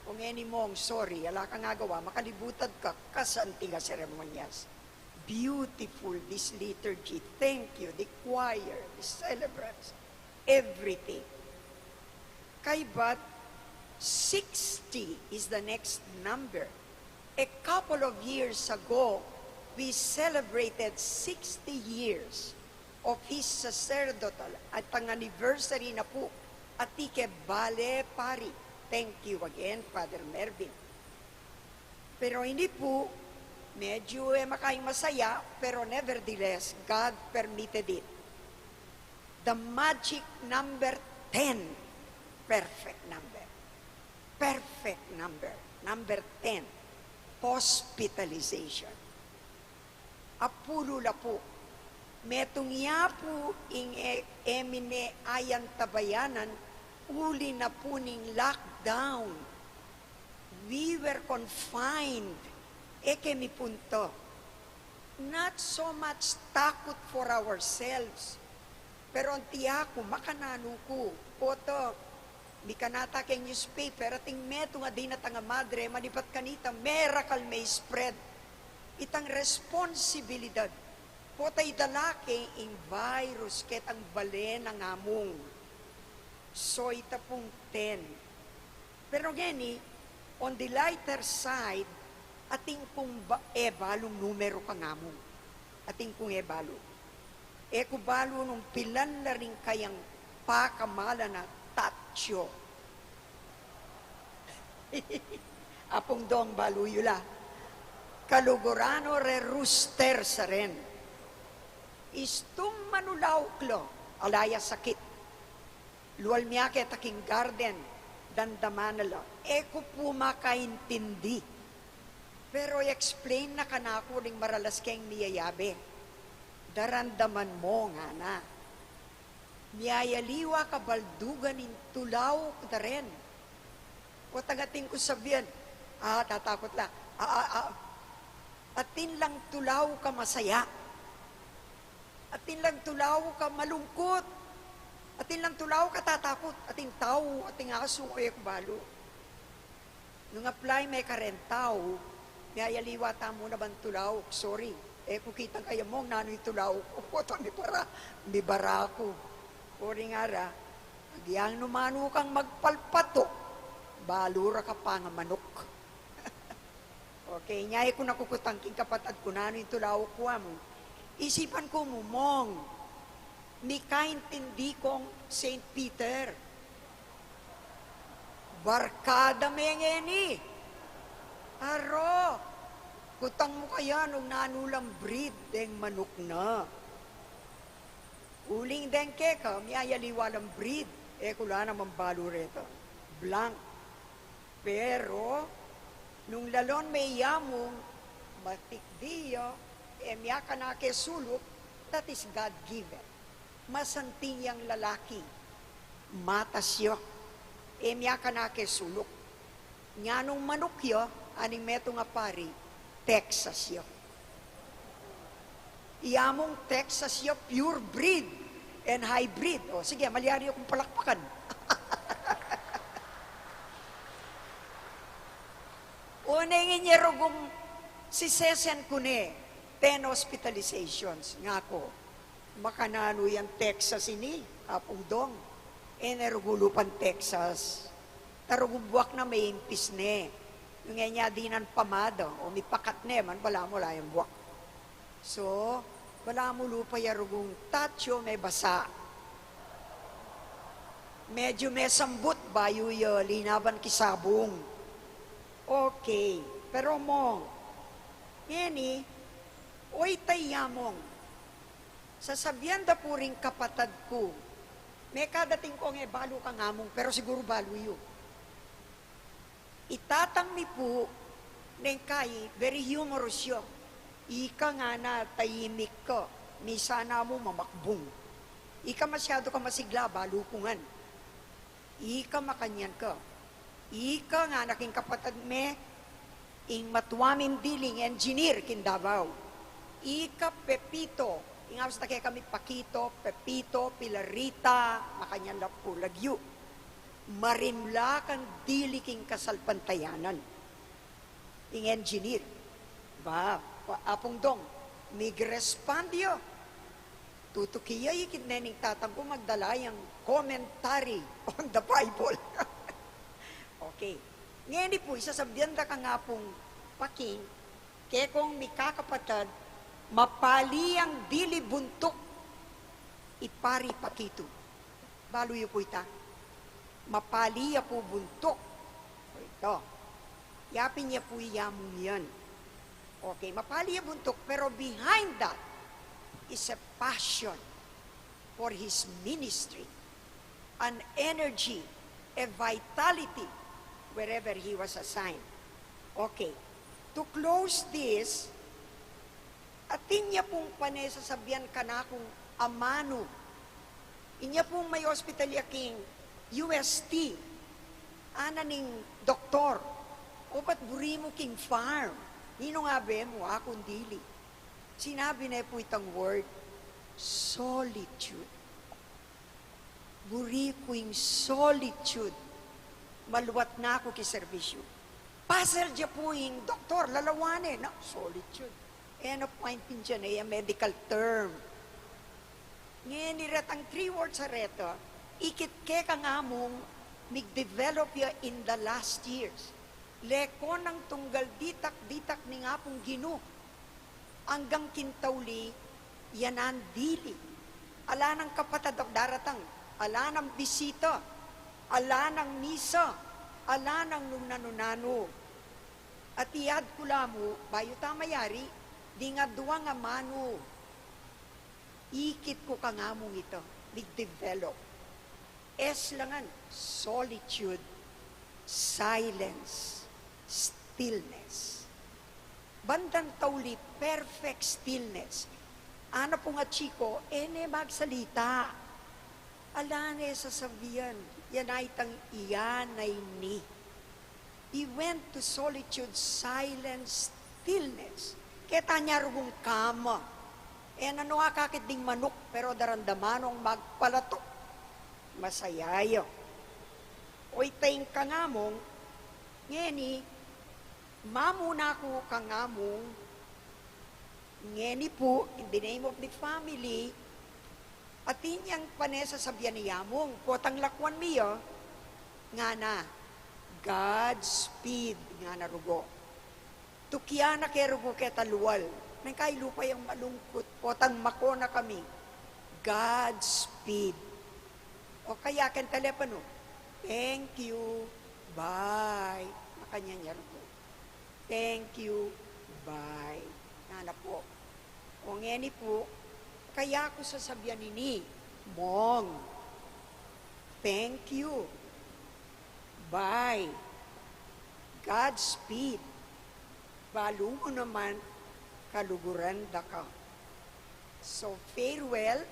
Kung any mong, sorry, ala ka nga gawa, makalibutad ka kasanti nga seremonyas. Beautiful, this liturgy. Thank you, the choir, the celebrants, everything. Kay but 60 is the next number. A couple of years ago, we celebrated 60 years of his sacerdotal at ang anniversary na po at ike Bale Pari. Thank you again, Father Mervin. Pero hindi po, medyo makaing masaya, pero nevertheless, God permitted it. The magic number 10, perfect number. Perfect number. Number 10, hospitalization. Apulo la po. Metong iya po ing emine ayan tabayanan, uli na po ning lockdown. We were confined. Kemi punto. Not so much takot for ourselves. Pero ang tiyako, makanano ko. Poto, di kanata kay newspaper, ating meto nga di na tanga madre, malipat kanita, miracle may spread. Itang responsibilidad. Potay dalaki ing virus, ket ang balen ang among. So ita pong 10. Pero gani, on the lighter side, ating kung ebalong numero ka nga mo. Ating kung ebalo. Kubalo nung pilan na rin kayang pakamala na tatsyo. Apong dong baluyula. Kalugurano re rooster sa rin. Istum manulauklo, alaya sakit. Luwal miyake taking garden, dandamanala. Ko po makaintindi. Pero i-explain na kanako ring maralas keng niyayabe. Darandaman mo nga na. Niyayaliwa ka baldugan in tulaw ka rin. O tagating ko sabihan, tatakot lang. Atin lang tulaw ka masaya. Atin lang tulaw ka malungkot. Atin lang tulaw katatakot, ating tao, ating aso, kaya balo. Nung apply may karentaw, may ayaliwa tamo na bang tulaw, sorry. Kung kitang kaya mo, nano'y tulaw ko, ito may bara ko. Ori nga ra, agiyang numano kang magpalpato, balura ka pa nga manok. Okay, nyay ko nakukutangking kapatad ko, nano'y tulaw ko mo. Isipan ko mo, mong, may kaintindi kong St. Peter. Barkada mengeni. Aro, kutang mo kaya nung nanulang breed deng manok na. Uling deng keka, may ayaliwalang breed. Kula naman balo reto. Blank. Pero, nung lalon may yamong, matikdiyo, miya ka na kesulok, that is God-given. Masanting yang lalaki. Matasyo. Miya ka na kesulok. Nga nung manok yo, aning meto nga pari, Texas yo. Iyamong Texas yo, pure breed and hybrid. O sige, malyari akong palakpakan. Unengin niya rogong si Sesen kune, 10 hospitalizations. Nga ko, makanano yan Texas ini, apong dong. Nerugulupan Texas. Tarugubuak na may impis ne. Yung nga dinan pamado, o may pakat ne, man wala mo la yung buwak. So, wala mo lupa yarugong tatyo may basa. Medyo may sambut bayo yo, linaban kisabong. Okay, pero mong, yani, oy tayamong, sasabihan da puring kapatad ko, may kadating ko nga balo ka ngamong, pero siguro balo yun. Itatang mi po, neng kay, very humorous yun. Ika nga na tayimik ka, misa na mo mamakbong. Ika masyado ka masigla, balukungan. Ika makanyan ka. Ika nga naking kapatad me, ing matuamin diling engineer kin Davao. Ika Pepito, ingapos na kaya kami Pakito, Pepito, Pilarita, makanyan lapu lagyo. Marimla kang diliking kasalpantayanan. Ing engineer. Ba, apong dong, migrespandio. Tutukiya ikit nening tatampo magdala yung commentary on the Bible. Okay. Ngayon po, isasabihan da ka nga pong paking, kaya kung may kakapatad, mapali ang dili buntok, ipari pakito. Baloy po ita. Mapali po buntok. Ito. Yapin niya po iyamong yan. Okay, mapali ang buntok, pero behind that is a passion for his ministry, an energy, a vitality, wherever he was assigned. Okay. To close this, atin niya pong panesasabihan ka na kung amano. Inya pong may hospital yaking UST, ana ning doktor, o ba't buri mo king farm? Nino nga be mo, akong dili. Sinabi na po itang word, solitude. Buri ko yung solitude. Maluwat na ako kiservisyo. Pasal dya po yung doktor, lalawanin, na, solitude. Ano point din dyan, ay medical term. Ngayon, niratang 3 words sa reto, ikit ke ka nga mong mig-develop ya in the last years. Leko ng tunggal ditak-ditak ni nga pong gino. Hanggang kintawli, yanan dili. Ala ng kapatad daratang, ala ng bisita, ala ng misa, ala ng nunano-nano. At iyad kula mo, bayo tamayari, di nga duwa nga mano. Ikit ko ka nga mong ito, mig-develop. Langan, solitude, silence, stillness. Bandang tawli, perfect stillness. Ano po nga chiko, magsalita. Alane sasabihan, yan ay tang iyan ay ni. He went to solitude, silence, stillness. Kaya niya rugong kama. Ano kakit ding manok, pero darandamanong magpalatok. masayayo. Oy tayong kangamong, ngeni, mamuna ko kangamong, ngeni po, in the name of the family, atin yang panesa sa biyaniyamong, potang lakwan miyo, nga na, Godspeed, nga na rugo. Tukya na kay rugo keta luwal, nang kay lupa yung malungkot, potang mako na kami, Godspeed. O kaya kan telepono, thank you, bye. Makanya niya rugo. Thank you, bye. Nga na po. O ngeni po, kaya ako sasabihan nini, Mong, thank you, bye, Godspeed, balo mo naman, kaluguran da ka. So, farewell,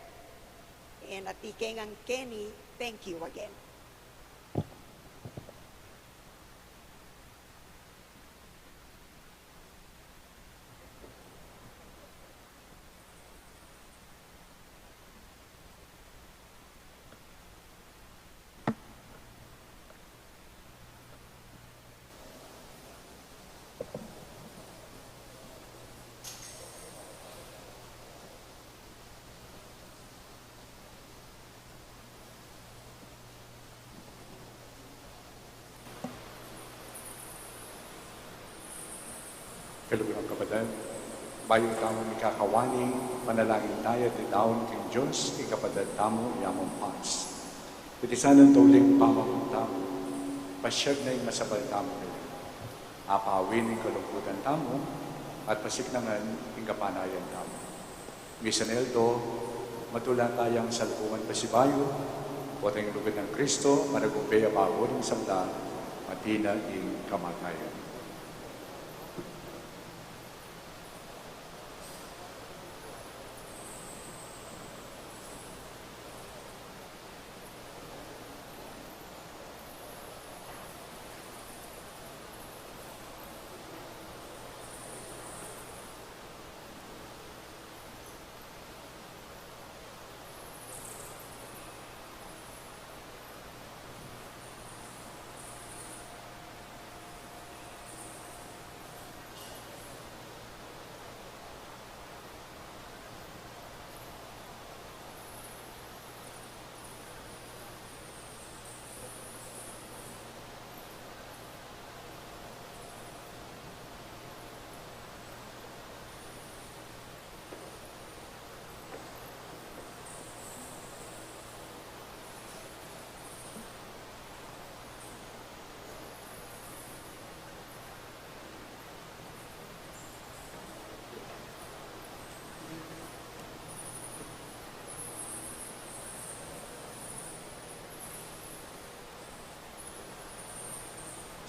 and atikeng ang Kenny, thank you again. Kalugang kapatid, bayo tamo ni kakawani, panalangin tayo di daon king Diyos, ikapatid tamo yamong Pans. Itisanan tuling pamamang tamo, pasyag na yung masabal tamo nila. Apawin yung kalungkutan tamo, at pasiknangan yung kapanayan tamo. Misa ning matula tayang salpungan pasibayo, poteng lugod ng Kristo, Maragul abago ng sabda, matina yung kamatayan.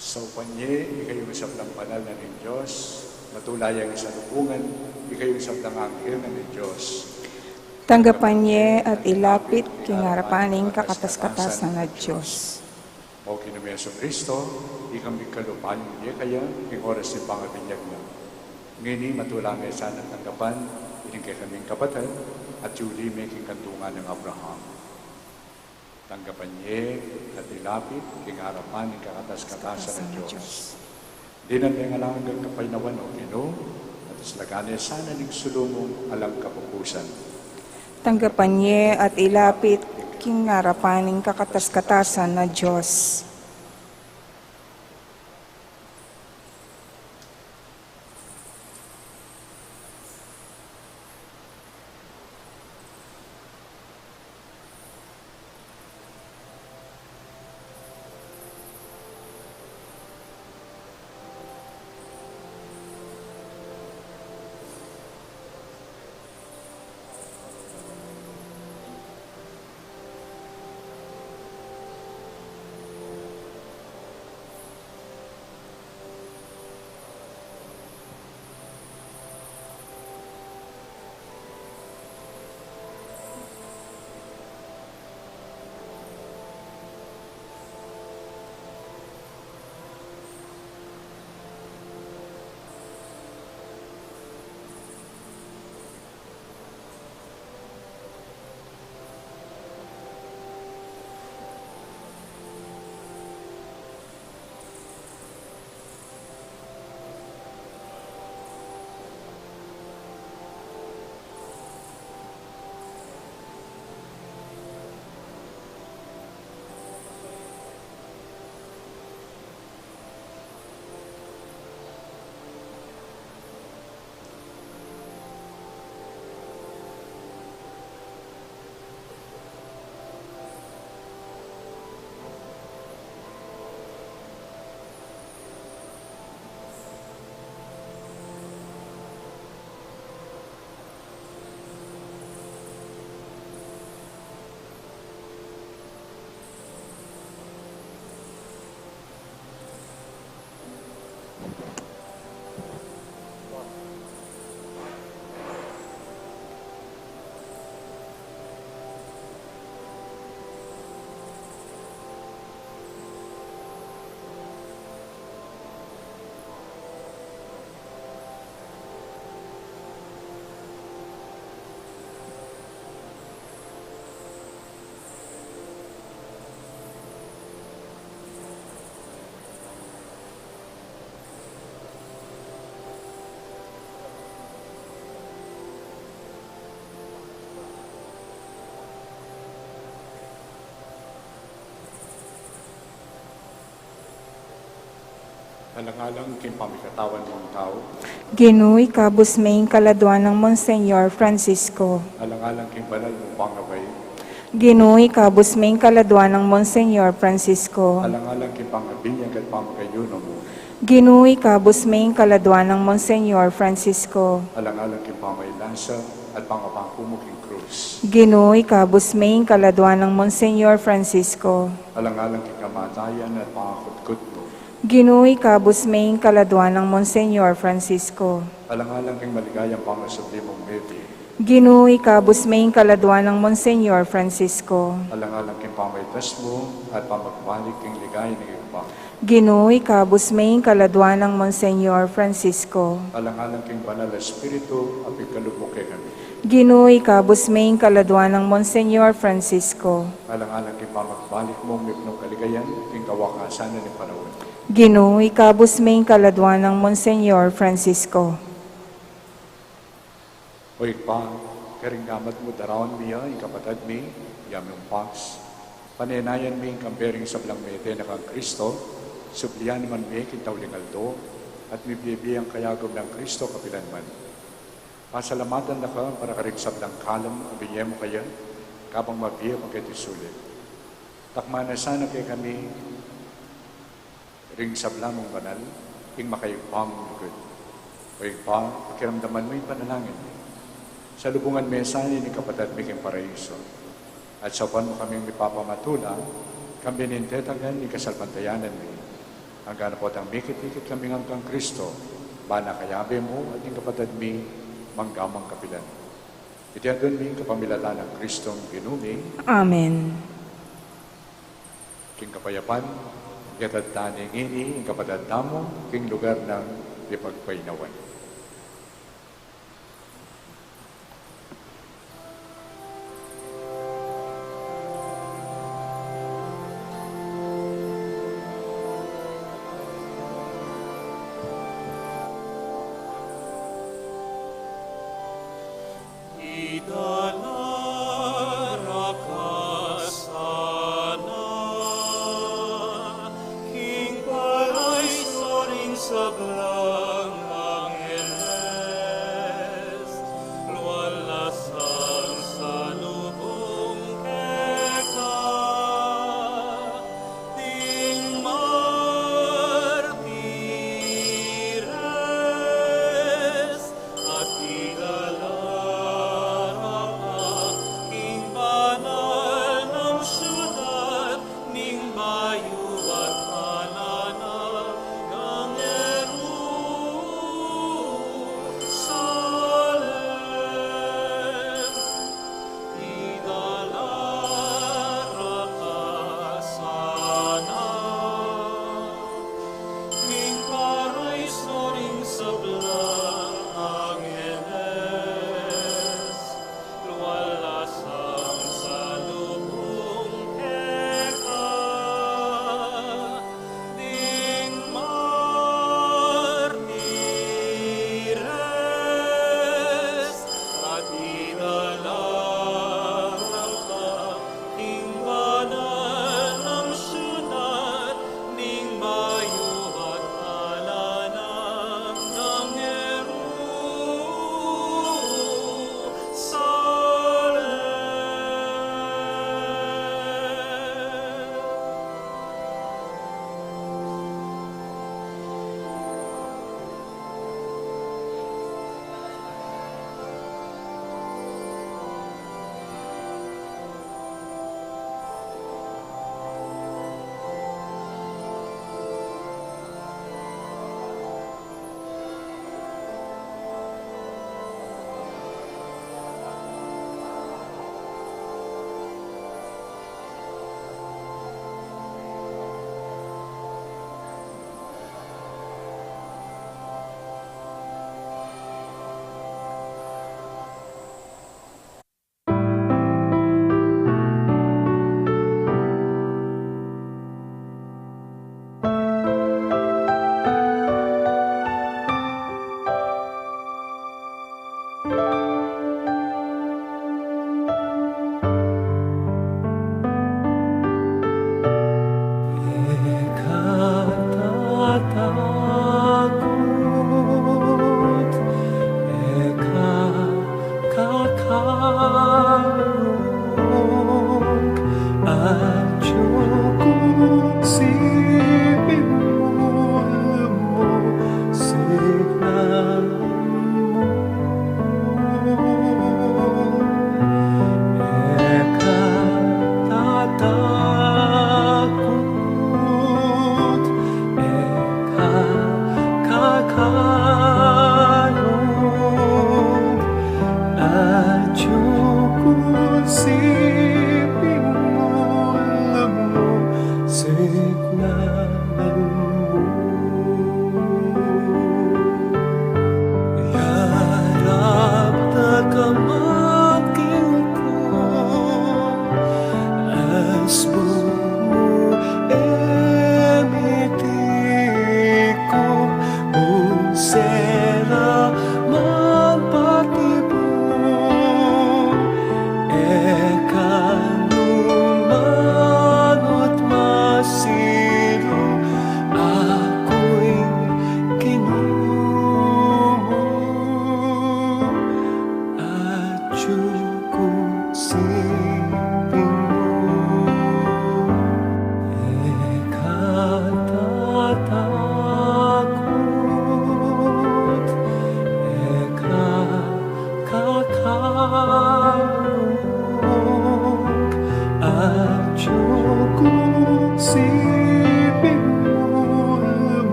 So, panye, ikayo isang ng banal na ng Diyos, matulay ang isang lupungan, ikayo isang ng anghel na ng Diyos. Tanggapan niya at ilapit kinarapaning kakatas-katasan na Diyos. O Kinumeso Kristo, ikang bigkalupan niya kaya, king oras ni pangabinyag na. Ngini, matulang ay sana tanggapan, ining kay kaming kapatid, at yuli may kinkantungan ng Abraham. Tanggapan niya at ilapit, kingharapan ng kakatas-katasan ng Diyos. Di na nga lang hanggang kapaynawan o Ginoo, at islagane sana ning sulumong alang kapupusan. Tanggapan niya at ilapit kingharapan ng kakatas-katasan na Diyos. Alang-alang king pamikatawan ng tao. Ginuy kabus maing kaladuan ng Monsignor Francisco. Alang-alang king banal mong pangabay. Ginuy kabus maing kaladuan ng Monsignor Francisco. Alang-alang king pangabinyag at pamagayuno mo. Ginuy kabus maing kaladuan ng Monsignor Francisco. Alang-alang king pamaylansa at pangapangkumog king krus. Ginuy kabus maing kaladuan ng Monsignor Francisco. Alang-alang king kamatayan at pangakutkut mo. Ginuy kabus maing kaladuan ng Monsignor Francisco. Alang-alang king maligayang pangasubli mong Bebe. Ginuy kabus maing kaladuan ng Monsignor Francisco. Alang-alang king pamaytas mo at pamagbalik king ligay ng iba. Ginuy kabus maing kaladuan ng Monsignor Francisco. Alang-alang king banal na espiritu at pagkalubok kay kami. Ginuy kabus maing kaladuan ng Monsignor Francisco. Alang-alang king pamagbalik mong mipnong kaligayan king kawakasan ng panahon. Ginuy kabus maing kaladuan ng Monsignor Francisco. O ikpa, karinggamat mo darawan miya, ikapatad mi, yaming pax. Panenayan mi, kampering sa blang mete na kang Kristo, sublian man mi, kintawlingaldo, at mi biyang kayagom ng Kristo kapilan man. Pasalamatan na ka para karig sa blang kalam, abinye mo kaya, kapang mabiya kang kay tisulit. Takmana sana kay kami, ring sa blang mong banal, ing makayagpang lugod. O ikpa, pakiramdaman mo yung panalangin. Sa lubungan mesani ni kapatid mi king Paraiso. At sa pan mo kaming mipapamatula, kami nintetagan ni kasalpantayanan mi. Hanggang po ang mikit-ikit kami hanggang Kristo, bana kayabe mo at yung kapatid mi, manggamang kapilan. Itiyan mi kapamilatan ng Kristong ginumi. Amen. King kapayapan, yatataning ini, yung kapatid mo, king lugar ng ipagpainawan.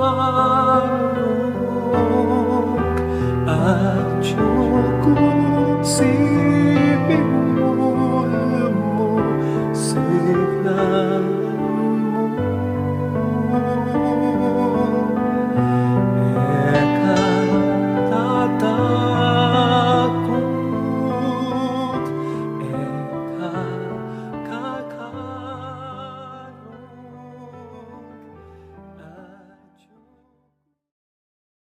Amen.